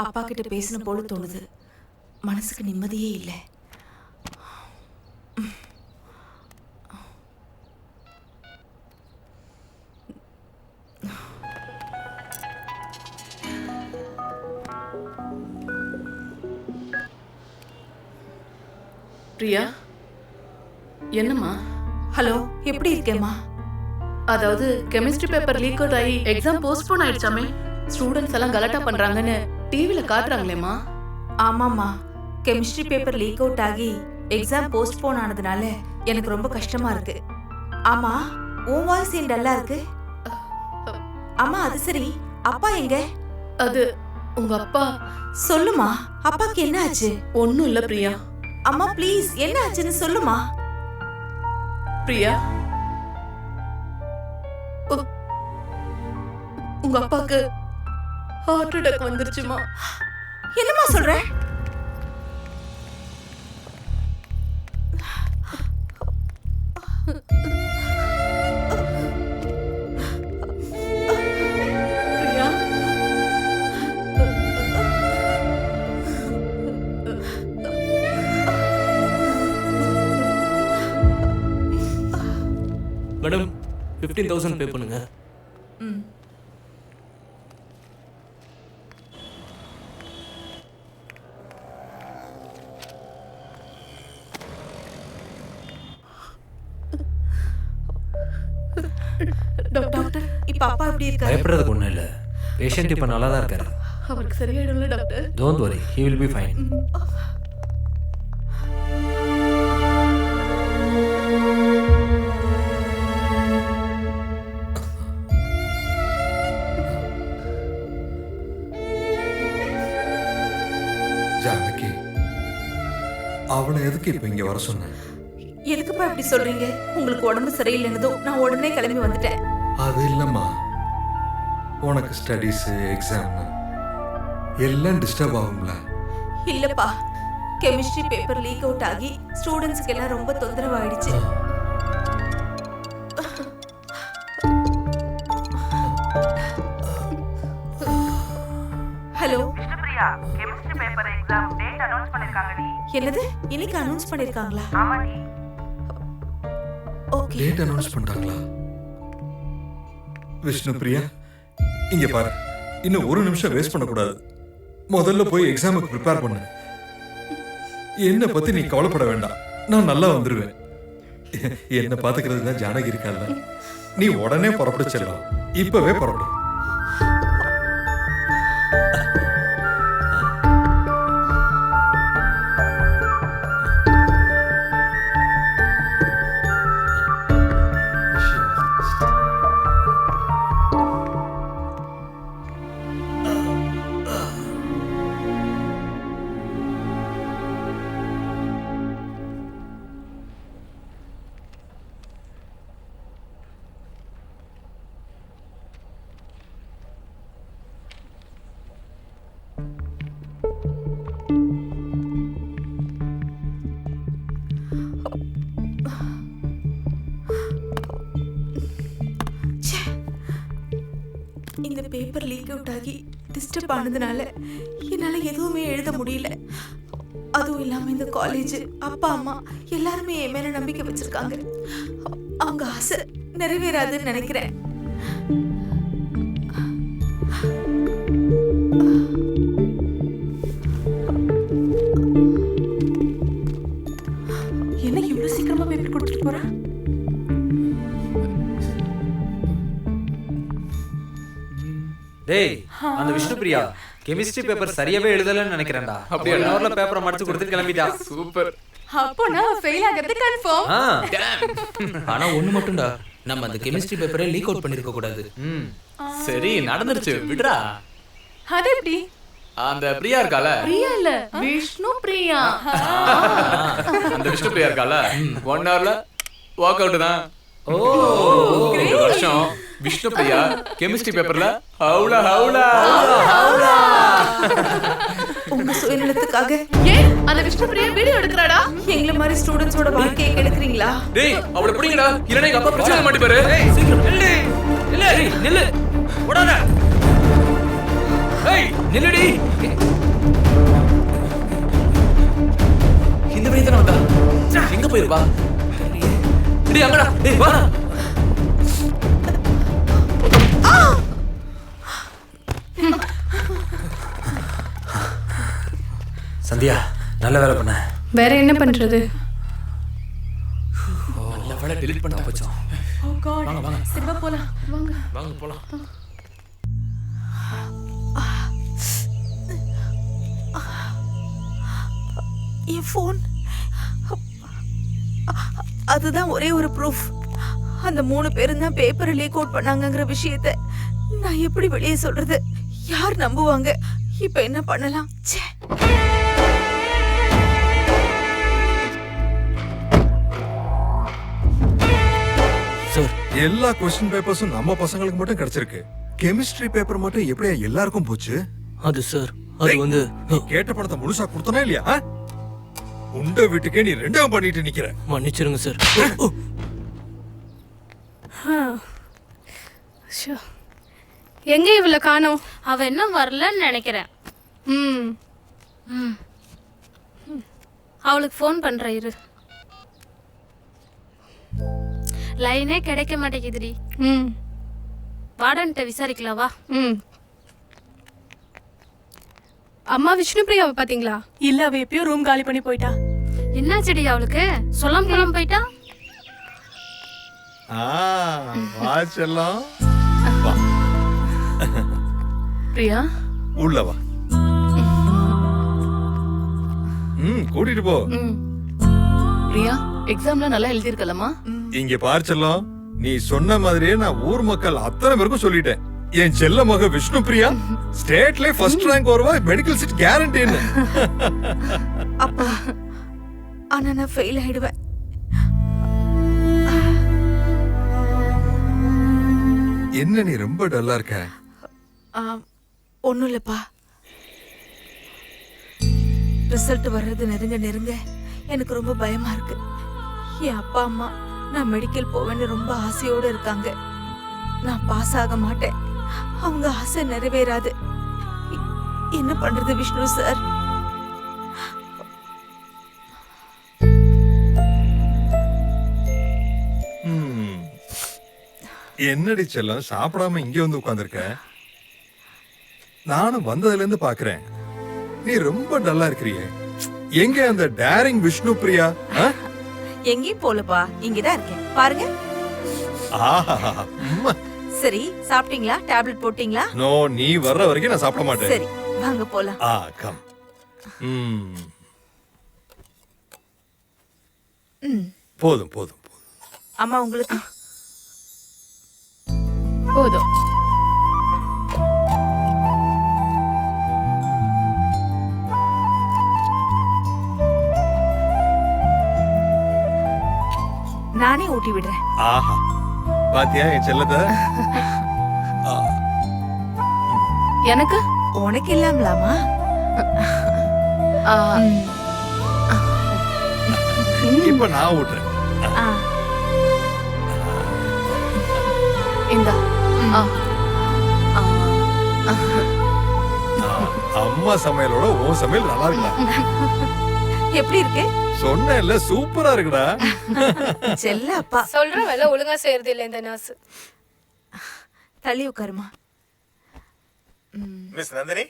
அப்பா கிட்ட பேசணும் போல தோணுது. மனசுக்கு நிம்மதியே இல்லை. பிரியா, என்னம்மா? ஹலோ, எப்படி இருக்கேம்மா? அதாவது கெமிஸ்ட்ரி பேப்பர் லீக் அவுட் ஆகி எக்ஸாம் போஸ்ட்போன் ஆயிடுச்சாமே. ஸ்டூடெண்ட்ஸ் எல்லாம் கலாட்டா பண்றாங்கன்னு டிவில காட்டுறாங்களேம்மா. ஆமாம்மா, கெமிஸ்ட்ரி பேப்பர் லீக் அவுட் ஆகி எக்ஸாம் போஸ்ட்போன் ஆனதுனால எனக்கு ரொம்ப கஷ்டமா இருக்கு. ஆமா, உன் வாய்ஸ் ஏன் டல்லா இருக்கு? அம்மா அது சரி, அப்பா எங்க? அது உங்க அப்பா. சொல்லுமா, அப்பாக்கு என்ன ஆச்சு? ஒண்ணும் இல்ல பிரியா. அம்மா ப்ளீஸ், என்ன ஆச்சுன்னு சொல்லுமா. பிரியா, உங்க அப்பாக்கு ஹார்ட் அட்டாக் வந்துருச்சுமா. என்னம்மா சொல்ற? பிரியா, மேடம் 15,000 பே பண்ணுங்க. ம். டாக்டர் இப்ப அப்பா எப்படி இருக்காரு? பயப்படுறதுக்கு ஒன்றும் இல்லை. பேஷண்ட் இப்போ நல்லா தான் இருக்காரு. அவருக்கு சரியாயிடும்ல doctor? Don't worry, he will be fine. Janaki, அவளை எதுக்கு இப்ப இங்க வர சொன்ன? எதுக்குப்பா இப்படி சொல்றீங்க? உங்களுக்கு உடம்பு சரியில்லைன்னதும் நான் உடனே கிளம்பி வந்துட்டேன். அது இல்லம்மா, உனக்கு ஸ்டடீஸ் எக்ஸாம் எல்லாம் டிஸ்டர்ப் ஆகும்ல. இல்லப்பா, கெமிஸ்ட்ரி பேப்பர் லீக் அவுட் ஆகி ஸ்டூடெண்ட்ஸ்க்கு எல்லாம் ரொம்ப தொந்தரவு ஆயிடுச்சு. Hello Vishnupriya, chemistry paper exam date announce பண்ணிருக்காங்கடி. என்னது? இன்னைக்கு அனௌன்ஸ் பண்ணிருக்காங்களா? ஆமாடி. ஓகே. டேட் அனௌன்ஸ் பண்ணிட்டாங்களா? விஷ்ணு பிரியா, இங்க பாரு, இன்னும் ஒரு நிமிஷம் வேஸ்ட் பண்ணக்கூடாது. முதல்ல போய் எக்ஸாமுக்கு ப்ரிப்பேர் பண்ணு. என்னை பத்தி நீ கவலைப்பட வேண்டாம், நான் நல்லா வந்துருவேன். என்ன பாத்துக்கிறது தான் ஜானகி இருக்கால. நீ உடனே புறப்பட்டு செல்லலாம், இப்பவே புறப்படு. இந்த பேப்பர் லீக் அவுட் ஆகி டிஸ்டர்ப் ஆனதுனால என்னால எதுவுமே எழுத முடியல. அதுவும் இல்லாம இந்த காலேஜ், அப்பா அம்மா எல்லாருமே என் மேல நம்பிக்கை வச்சிருக்காங்க. அவங்க ஆசை நிறைவேறாதுன்னு நினைக்கிறேன். என்ன இவ்வளவு சீக்கிரமா பேப்பர் கொடுத்துட்டு போறா? டேய், அந்த விஷ்ணுபிரியா கெமிஸ்ட்ரி பேப்பர் சரியாவே எழுதலன்னு நினைக்கிறேன்டா. அப்படியே அப்படியே ஹவர்ல பேப்பரை மடிச்சு கொடுத்து கிளம்பிட்டா. சூப்பர். அப்போ நான் ஃபெயில் ஆகிறது கன்ஃபார்ம். ஆனா ஒண்ணு மட்டும்டா, நம்ம அந்த கெமிஸ்ட்ரி பேப்பரை லீக் அவுட் பண்ணிருக்க கூடாது. சரி நடந்துருச்சு, விடுடா. அது எப்படி? அந்த பிரியா இருக்கால, பிரியா இல்ல விஷ்ணு பிரியா. அந்த விஷ்ணு பிரியா இருக்கால, 1 ஹவர்ல வாக் அவுட் தான். ஓ, இந்த வருஷம் விஷ்ணு பிரியா கெமிஸ்ட்ரி பேப்பர்ல ஹவுலா ஹவுலா ஹவுலா. உங்க சுயநலத்துக்காக ஏன் அந்த விஷ்ணு பிரியா வீடியோ எடுக்கறாடா? எங்கள மாதிரி ஸ்டூடண்ட்ஸோட வாழ்க்கையை கெடுக்குறீங்களா? டேய், அவளை பிடிங்கடா, இல்லனா எங்க அப்பா பிரச்சனை மாட்டிப்பாரு. ஏய் சீக்கிரம் நில்லு. இல்ல நில்லு. ஓடாத. ஏய் நில்லுடி. இந்த வழி தான வந்தா. எங்க போயிருப்பா? டேய் அங்கடா. டேய் வா. சந்தியா, நல்ல வேலை பண்ண. வேற என்ன பண்றது? நல்ல வேலை delete பண்ண போச்சோம். ஓ காட். வாங்க வாங்க. சிவா போலாம். வாங்க. வாங்க போலாம். என் ஃபோன், அதுதான் ஒரே ஒரு ப்ரூஃப். அந்த 3 பேரும் தான் பேப்பரை லீக் அவுட் பண்ணாங்கங்கிற விஷயத்தை நான் எப்படி வெளியே சொல்றது? யார் நம்புவாங்க? இப்ப என்ன பண்ணலாம்? ச்சே. சார், எல்லா கொஸ்டின் பேப்பர்ஸும் நம்ம பசங்களுக்கு மட்டும் கிடைச்சிருக்கு. கெமிஸ்ட்ரி பேப்பர் மட்டும் எப்படியா எல்லாருக்கும் போச்சு? அது சார், அது வந்து நீ கேட்ட பணத்தை முழுசா கொடுத்தனா இல்லையா? உண்ட வீட்டுக்கே நீ ரெண்டாம் பண்ணிட்டு நிக்கிற. மன்னிச்சிருங்க சார். எங்க இவள காணோம்? அவ இன்னும் வரலன்னு நினைக்கிறேன். அவளுக்கு ஃபோன் பண்றேன் இரு. லைனே கிடைக்க மாட்டேங்குதுடி. ம் வார்டன்ட்ட விசாரிக்கலாம் வா. ம் அம்மா விஷ்ணுபிரியாவை பாத்தீங்களா? இல்ல, அவ எப்பயோ ரூம் காலி பண்ணி போயிட்டா. என்னாச்சுடி அவளுக்கு? சொல்லாம போயிட்டா? வா செல்லம். வா. பிரியா உள்ள வா. கூட்டிட்டு போ. பிரியா, எக்ஸாம்ல நல்லா எழுதிருக்கலமா? இங்க பார் செல்லம், நீ சொன்ன மாதிரியே நான் ஊர் மக்கள் அத்தனை பேருக்கும் சொல்லிட்டேன். என் செல்ல மக விஷ்ணுபிரியா ஸ்டேட்ல ஃபர்ஸ்ட் ரேங்க் வருவா, மெடிக்கல் சீட் கேரண்டின்னு. அப்பா, ஆனா நான் ஃபெயில் ஆயிடுவேன். என்ன நீ ரொம்ப டல்லா இருக்க? ஒண்ணும் இல்லப்பா, ரிசல்ட் வர்றது நெருங்க நெருங்க எனக்கு ரொம்ப பயமா இருக்கு. என் அப்பா அம்மா நான் மெடிக்கல் போவேன்னு ரொம்ப ஆசையோடு இருக்காங்க. நான் பாஸ் ஆக மாட்டேன், அவங்க ஆசை நிறைவேறாது. என்ன பண்றது விஷ்ணு சார்? என்னடி செல்லம் சாப்பிடாம இங்க வந்து உட்கார்ந்திருக்க? நானும் வந்ததுல இருந்து பாக்குறேன், நீ ரொம்ப டல்லா இருக்கிறியே. எங்க அந்த டேரிங் விஷ்ணுபிரியா? எங்கேயும் போலப்பா, இங்கதான் இருக்கேன் பாருங்க. சரி, சாப்பிட்டீங்களா? டேப்லெட் போட்டீங்களா? நோ, நீ வர்ற வரைக்கும் நான் சாப்பிட மாட்டேன். சரி, வாங்க போலாம். கம். போதும் போதும். அம்மா உங்களுக்கு போதும். நானே ஊட்டி விடுறேன். ஆஹா, பாத்தியா என் செல்லத்தை? எனக்கு உனக்கு இல்லாமலாமா? இப்ப நான் ஊட்டுறேன். இந்தா. அம்மா சமையலோட உன் சமையல் நல்லா இருக்குடா. எப்படி இருக்கு? சொன்னேன்ல, சூப்பரா இருக்குடா. செல்ல அப்பா சொல்ற வேலை ஒழுங்கா செய்யறது இல்ல இந்த நர்ஸ். தள்ளி உட்காருமா. மிஸ் நந்தினி.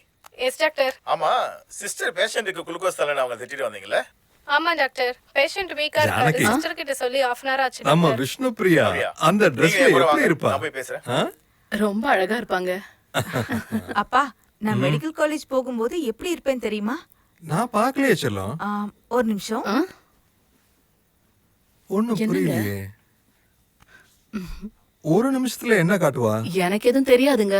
Yes doctor. ஆமா, சிஸ்டர் பேஷண்ட்டுக்கு குளுக்கோஸ் தரலன்னு அவங்க திட்டிட்டு வந்தீங்களே? ஆமா டாக்டர், பேஷண்ட் வீக்கா இருக்காரு. சிஸ்டர் கிட்ட சொல்லி half an hour ஆச்சு. நம்ம விஷ்ணுபிரியா அந்த Dressல எப்படி இருப்பா? நான் போய் பேசுறேன். ரொம்ப அழகா இருப்பாங்க. அப்பா, நான் மெடிக்கல் காலேஜ் போகும்போது எப்படி இருப்பேன் தெரியுமா? நான் பார்க்கலையே செல்லம். ஒரு நிமிஷம். ஒண்ணும் புரியலையே. ஒரு நிமிஷத்துல என்ன காட்டுவா? எனக்கு எதுவும் தெரியாதுங்க.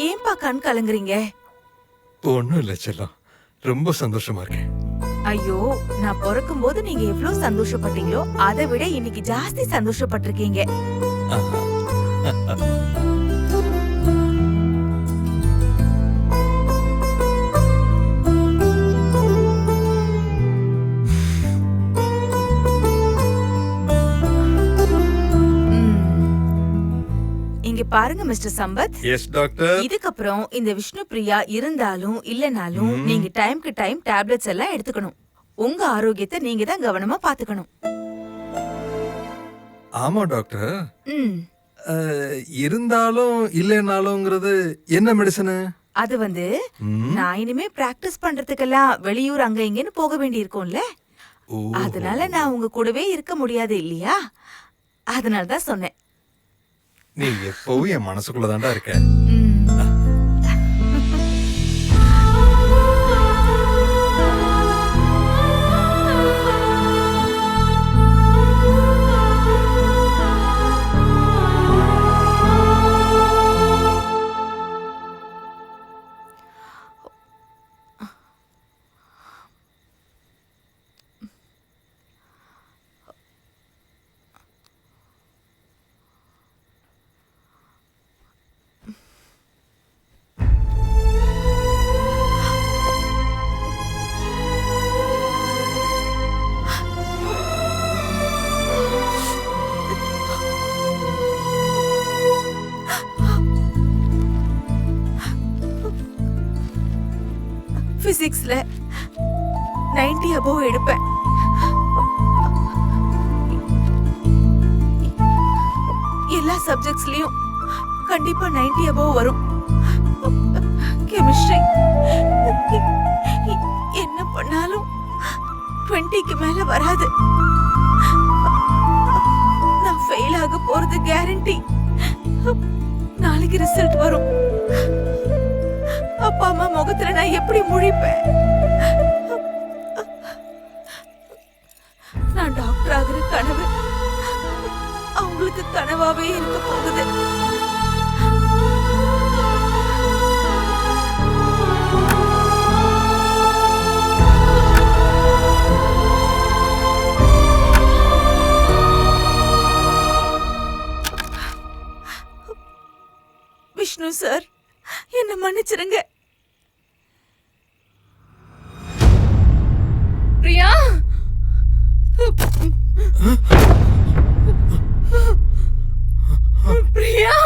ஏன்பா கண் கலங்குறீங்க? ஒண்ணும் இல்ல செல்லம், ரொம்ப சந்தோஷமா இருக்கேன். ஐயோ, நான் பிறக்கும் போது நீங்க எவ்வளவு சந்தோஷப்பட்டீங்களோ அதை விட இன்னைக்கு ஜாஸ்தி சந்தோஷப்பட்டிருக்கீங்க. இங்க பாருங்க மிஸ்டர் சம்பத். Yes doctor. இதுக்கப்புறம் இந்த விஷ்ணுபிரியா இருந்தாலும் இல்லனாலும் நீங்க டைம்க்கு டைம் டேப்லெட்ஸ் எல்லாம் எடுத்துக்கணும். உங்க ஆரோக்கியத்தை நீங்க தான் கவனமா பாத்துக்கணும். ஆமா டாக்டர். இருந்தாலும் இல்லனாலும்ங்கிறது என்ன மெடிசன்? அது வந்து நான் இனிமே பிராக்டிஸ் பண்றதுக்கெல்லாம் வெளியூர் அங்க இங்கன்னு போக வேண்டி இருக்கும்ல, அதனால நான் உங்க கூடவே இருக்க முடியாது இல்லையா, அதனால தான் சொன்னேன். நீ எப்பவும் என் மனசுக்குள்ள தான்டா இருக்க. பிசிக்ஸ்ல 90 above எடுப்பேன். எல்லா சப்ஜெக்ட்ஸ்லயும் கண்டிப்பா 90 above வரும். கெமிஸ்ட்ரி என்ன பண்ணாலும் 20க்கு மேல வராது. நான் ஃபெயில் ஆக போறது கேரண்டி. நாளைக்கு ரிசல்ட் வரும். அப்பா அம்மா முகத்துல நான் எப்படி முழிப்பேன்? நான் டாக்டர் ஆகிற கனவு அவங்களுக்கு கனவாவே இருக்க போகுது. விஷ்ணு சார், என்ன மன்னிச்சிருங்க. பிரியா, பிரியா,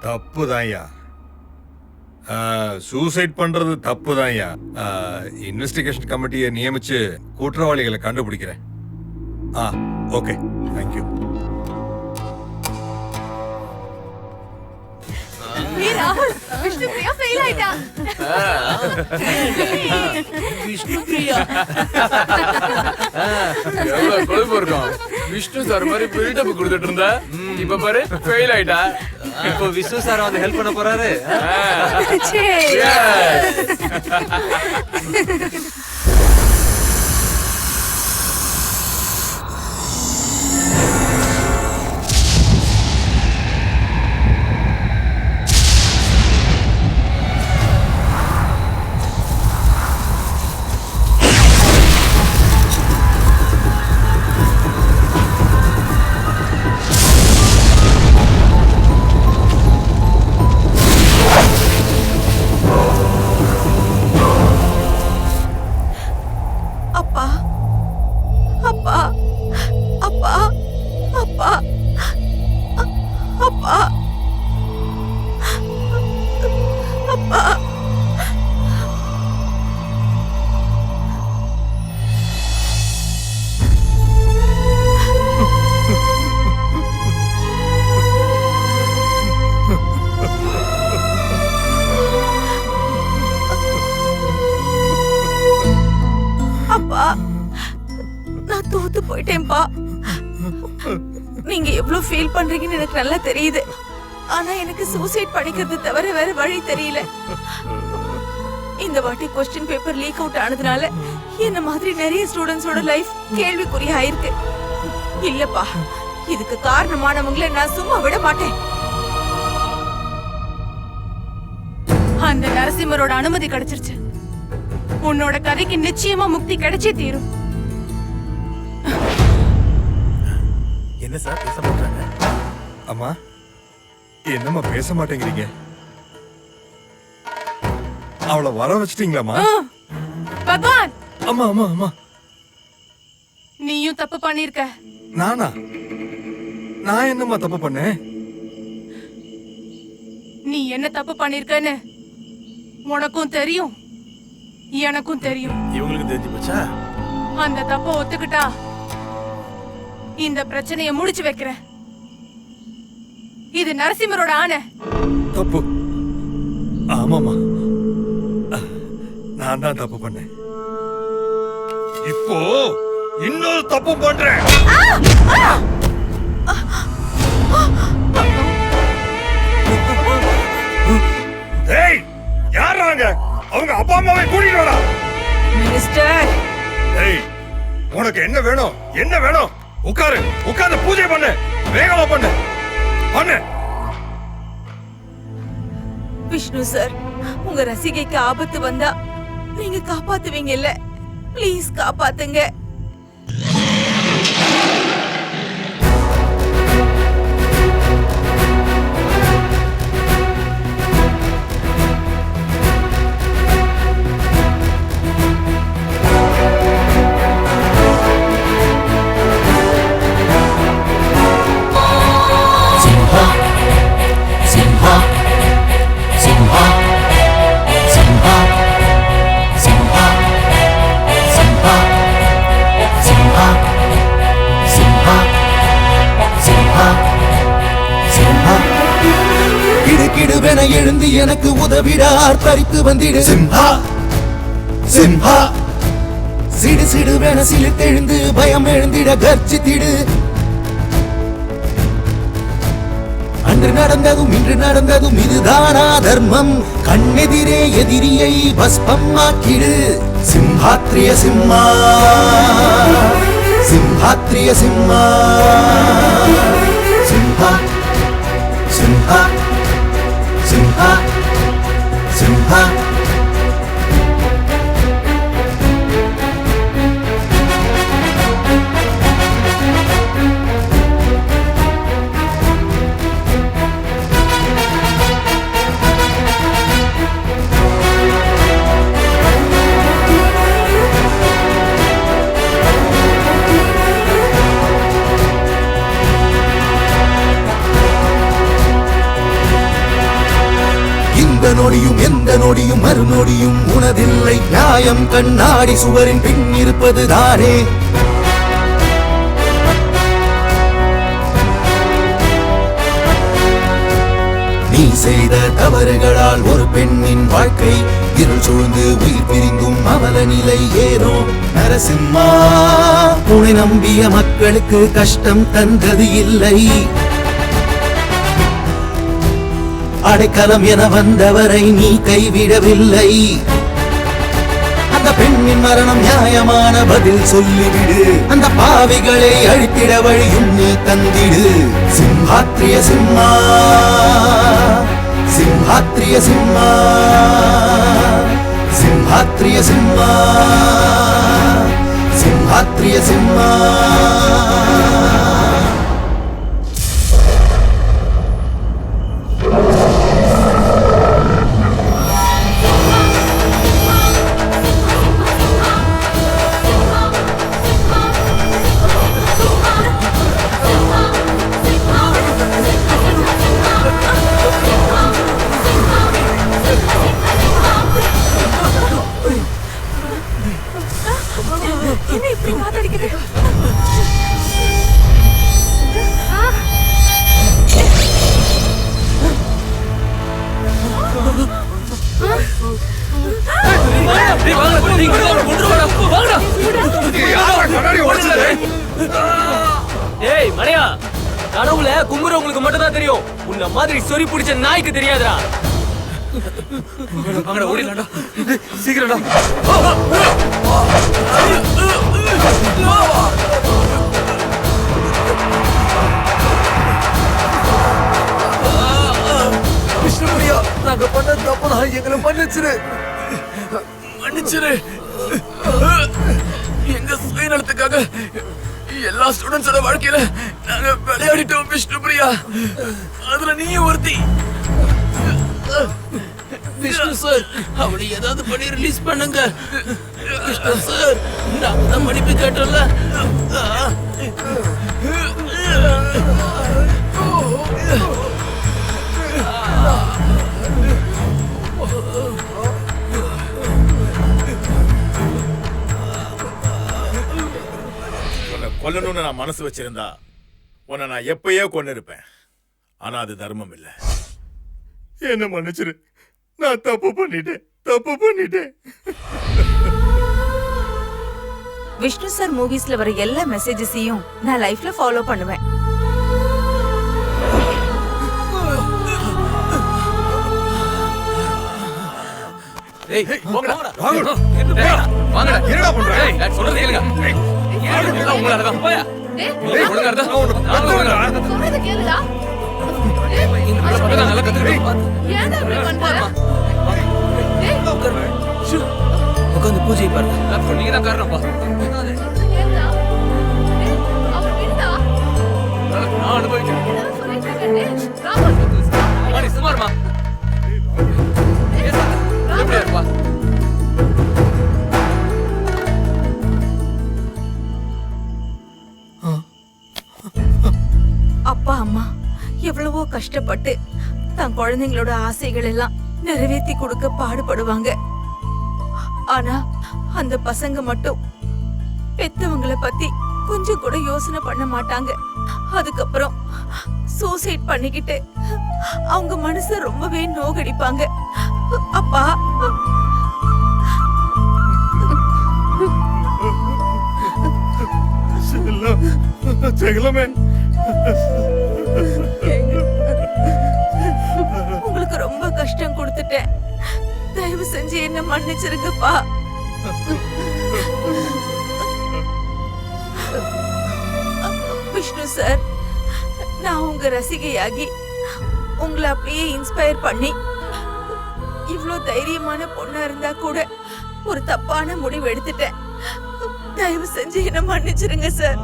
தப்புதான்யா. சூசைட் பண்றது தப்புதான்யா. இன்வெஸ்டிகேஷன் கமிட்டியை நியமிச்சு குற்றவாளிகளை கண்டுபிடிக்கிறேன். Okay, thank you. Vishnu Priya fail ஆயிட்டா. விஷ்ணு பிரியா எவ்வளவு கொழுப்பு இருக்கும். விஷ்ணு சார் மாதிரி பில்டப் கொடுத்துட்டு இருந்தா இப்ப பாரு ஃபெயில் ஆயிட்டா. இப்போ விஷ்ணு சார் வந்து ஹெல்ப் பண்ண போறாரு. நான் தோத்து போயிட்டேன்பா. நீங்க எவ்வளவு ஃபீல் பண்றீங்கன்னு எனக்கு நல்லா தெரியுது. ஆனா எனக்கு சூசைட் பண்ணிக்கிறது தவிர வேற வழி தெரியல. இந்த வாட்டி क्वेश्चन பேப்பர் லீக் அவுட் ஆனதுனால என்ன மாதிரி நிறைய ஸ்டூடண்ட்ஸோட லைஃப் கேள்விக்குறி ஆயிருக்கு. இல்லப்பா, இதுக்கு காரணமானவங்களை நான் சும்மா விட மாட்டேன். அந்த நரசிம்மரோட அனுமதி கிடைச்சிருச்சு. உன்னோட கதைக்கு நிச்சயமா முக்தி கிடைச்சே தீரும். என்ன சார் பேச மாட்டாங்க? அம்மா, என்னம்மா பேச மாட்டேங்கிறீங்க? அவளை வர வச்சிட்டீங்களாம்மா? பகவான், அம்மா அம்மா அம்மா. நீயும் தப்பு பண்ணிருக்க. நானா? நான் என்னம்மா தப்பு பண்ணேன்? நீ என்ன தப்பு பண்ணிருக்கன்னு உனக்கும் தெரியும், எனக்கும் தெரியும். இவங்களுக்கு தெரிஞ்சு போச்சா? அந்த தப்ப ஒத்துக்கிட்டா இந்த பிரச்சனையை முடிச்சு வைக்கிறேன். இது நரசிம்மரோட ஆணை. தப்பு. ஆமாமா, நான் தான் தப்பு பண்ணேன். இப்போ இன்னொரு தப்பு பண்றேன். ஏய், யாராங்க? அவங்க அப்பா அம்மாவை கூட்டிட்டு வரா. மினிஸ்டர், ஏய், உனக்கு என்ன வேணும்? என்ன வேணும்? உட்காரு, உட்கார்ந்து பூஜை பண்ணு. வேகமா பண்ணு, பண்ணு. விஷ்ணு சார், உங்க ரசிகைக்கு ஆபத்து வந்தா நீங்க காப்பாத்துவீங்கல்ல? ப்ளீஸ் காப்பாத்துங்க. கிடுகிடுவென எழுந்து எனக்கு உதவிட ஆர்ப்பரித்து வந்திடு சிம்ஹா சிம்ஹா. சிடு சிடுவென சிலித்தெழுந்து பயம் எழுந்திட கர்ஜித்திடு. அன்று நடந்ததும் இன்று நடந்ததும் இதுதானா தர்மம்? கண்ணெதிரே எதிரியை பஸ்பம் ஆக்கிடு. சிம்ஹாத்ரிய சிம்மா, சிம்ஹாத்ரிய சிம்மா. சிம்ஹா சிம்ஹா சிம்ஹா சிம்ஹா. நொடியும் எந்த நொடியும் மறுநொடியும் உனதில்லை நியாயம். கண்ணாடி சுவரின் பின் இருப்பது தானே. நீ செய்த தவறுகளால் ஒரு பெண்ணின் வாழ்க்கை இருள் சூழ்ந்து உயிர் பிரிந்தும் அவல நிலை ஏனோ நரசிம்மா. உன்னை நம்பிய மக்களுக்கு கஷ்டம் தந்தது இல்லை. அடைக்கலம் என வந்தவரை நீ கைவிடவில்லை. அந்த பெண்ணின் மரணம் நியாயமான பதில் சொல்லிவிடு. அந்த பாவிகளை அழித்திட வழியும் நீ தந்திடு. சிம்ஹாத்ரிய சிம்மா, சிம்ஹாத்ரிய சிம்மா, சிம்ஹாத்ரிய சிம்மா, சிம்ஹாத்ரிய சிம்மா. என்ன இப்படி காத்தடிக்குது? ஏய் மணியா, கடவுள கும்புறவங்களுக்கு மட்டும் தான் தெரியும். உன்ன மாதிரி சொறி பிடிச்ச நாய்க்கு தெரியாதுடா. ஓடிடா சீக்கிரம்டா. விஷ்ணுபிரியா, நாங்க பண்ண தப்புதான், எங்களை மன்னிச்சிரு. மன்னிச்சிரு. எங்க சுயநலத்துக்காக எல்லா ஸ்டூடெண்ட்ஸோட வாழ்க்கையில நாங்க விளையாடிட்டோம் விஷ்ணுபிரியா. அதுல நீயும் ஒருத்தி. விஷ்ணு சார் அவளை ஏதாவது பண்ணி ரிலீஸ் பண்ணுங்க. விஷ்ணு சார் நாம தான் மன்னிப்பு கேட்டோம்ல. உன்னை கொல்லணும்னு நான் மனசு வச்சிருந்தா உன்னை நான் எப்பயோ கொண்டு இருப்பேன். ஆனா அது தர்மம் இல்லை. என்ன மன்னிச்சிரு, நான் தப்பு பண்ணிட்டேன். விஷ்ணு சார் மூவிஸ்ல வர எல்லா மெசேஜஸையும் நான் லைஃப்ல ஃபாலோ பண்ணுவேன். ஏய் போங்கடா வாங்கடா என்னடா பண்ற? ஏய் நான் சொல்றது கேளுங்க. எல்லாம் உங்களால தான். போயா ஏய் ஒழுங்கா இருந்தா நான் சொல்றது கேளுடா. இந்த வேலை பண்ண நல்லா கத்துக்கிட்டு ஏன்டா இப்படி பண்ற? உட்காந்து பூஜை பாருங்க. நீங்க தான் காரணம்ப்பா. நான் அனுபவிக்கிறேன். நீ சும்மா இருமா. எப்படியா இருப்பா? அப்பா அம்மா எவ்வளவோ கஷ்டப்பட்டு தன் குழந்தைங்களோட ஆசைகள் எல்லாம் நிறைவேற்றி கொடுக்க பாடுபடுவாங்க. ஆனா அந்த பசங்க மட்டும் பெத்தவங்களை பத்தி கொஞ்சம் கூட யோசனை பண்ண மாட்டாங்க. அதுக்கப்புறம் சூசைட் பண்ணிக்கிட்டு அவங்க மனச ரொம்பவே நோகடிப்பாங்க. அப்பா உங்களுக்கு ரொம்ப கஷ்டம் கொடுத்துட்டேன். தயவு செஞ்சு என்ன மன்னிச்சிருங்கப்பா. விஷ்ணு சார், நான் உங்க ரசிகையாகி உங்களை அப்படியே இன்ஸ்பயர் பண்ணி இவ்ளோ தைரியமான பொண்ணா இருந்தா கூட ஒரு தப்பான முடிவு எடுத்துட்டேன். தயவு செஞ்சு என்ன மன்னிச்சிருங்க சார்.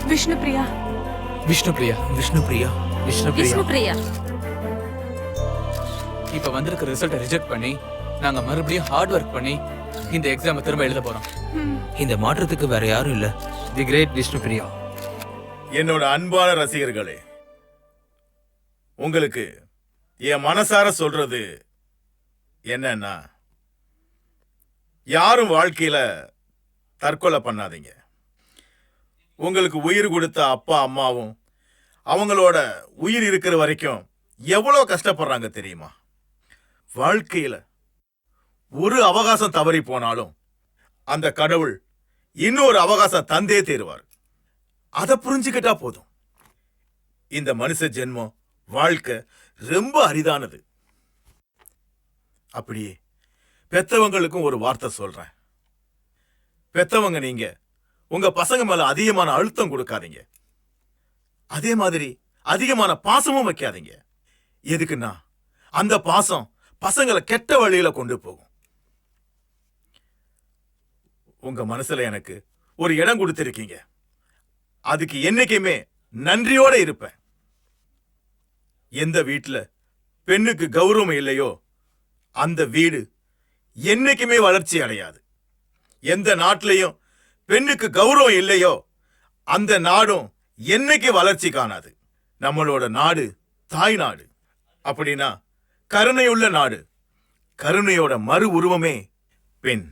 விஷ்ணுபிரியா இப்ப வந்திருக்க ரிசல்ட்டை ரிஜெக்ட் பண்ணி நாங்க மறுபடியும் ஹார்ட் ஒர்க் பண்ணி இந்த எக்ஸாமை திரும்ப எழுத போறோம். இந்த மாற்றத்துக்கு வேற யாரும் இல்ல. தி கிரேட் விஷ்ணுபிரியா. என்னோட அன்பான ரசிகர்களே, உங்களுக்கு என் மனசார சொல்றது என்னன்னா, யாரும் வாழ்க்கையில தற்கொலை பண்ணாதீங்க. உங்களுக்கு உயிர் கொடுத்த அப்பா அம்மாவும் அவங்களோட உயிர் இருக்கிற வரைக்கும் எவ்வளோ கஷ்டப்படுறாங்க தெரியுமா? வாழ்க்கையில ஒரு அவகாசம் தவறி போனாலும் அந்த கடவுள் இன்னொரு அவகாசம் தந்தே தருவார். அதை புரிஞ்சுக்கிட்டா போதும். இந்த மனுஷ ஜென்மம் வாழ்க்கை ரொம்ப அரிதானது. அப்படியே பெத்தவங்களுக்கும் ஒரு வார்த்தை சொல்றேன். பெத்தவங்க நீங்க உங்க பசங்க மேல அதிகமான அழுத்தம் கொடுக்காதீங்க. அதே மாதிரி அதிகமான பாசமும் வைக்காதீங்க. எதுக்குன்னா அந்த பாசம் பசங்களை கெட்ட வழியில கொண்டு போகும். உங்க மனசுல எனக்கு ஒரு இடம் கொடுத்திருக்கீங்க. அதுக்கு என்னைக்குமே நன்றியோட இருப்பேன். எந்த வீட்டுல பெண்ணுக்கு கௌரவம் இல்லையோ அந்த வீடு என்னைக்குமே வளர்ச்சி அடையாது. எந்த நாட்டிலையும் பெண்ணுக்கு கௌரவம் இல்லையோ அந்த நாடும் என்னைக்கு வளர்ச்சி காணாது. நம்மளோட நாடு தாய் நாடு. அப்படின்னா கருணையுள்ள நாடு. கருணையோட மறு உருவமே பெண்.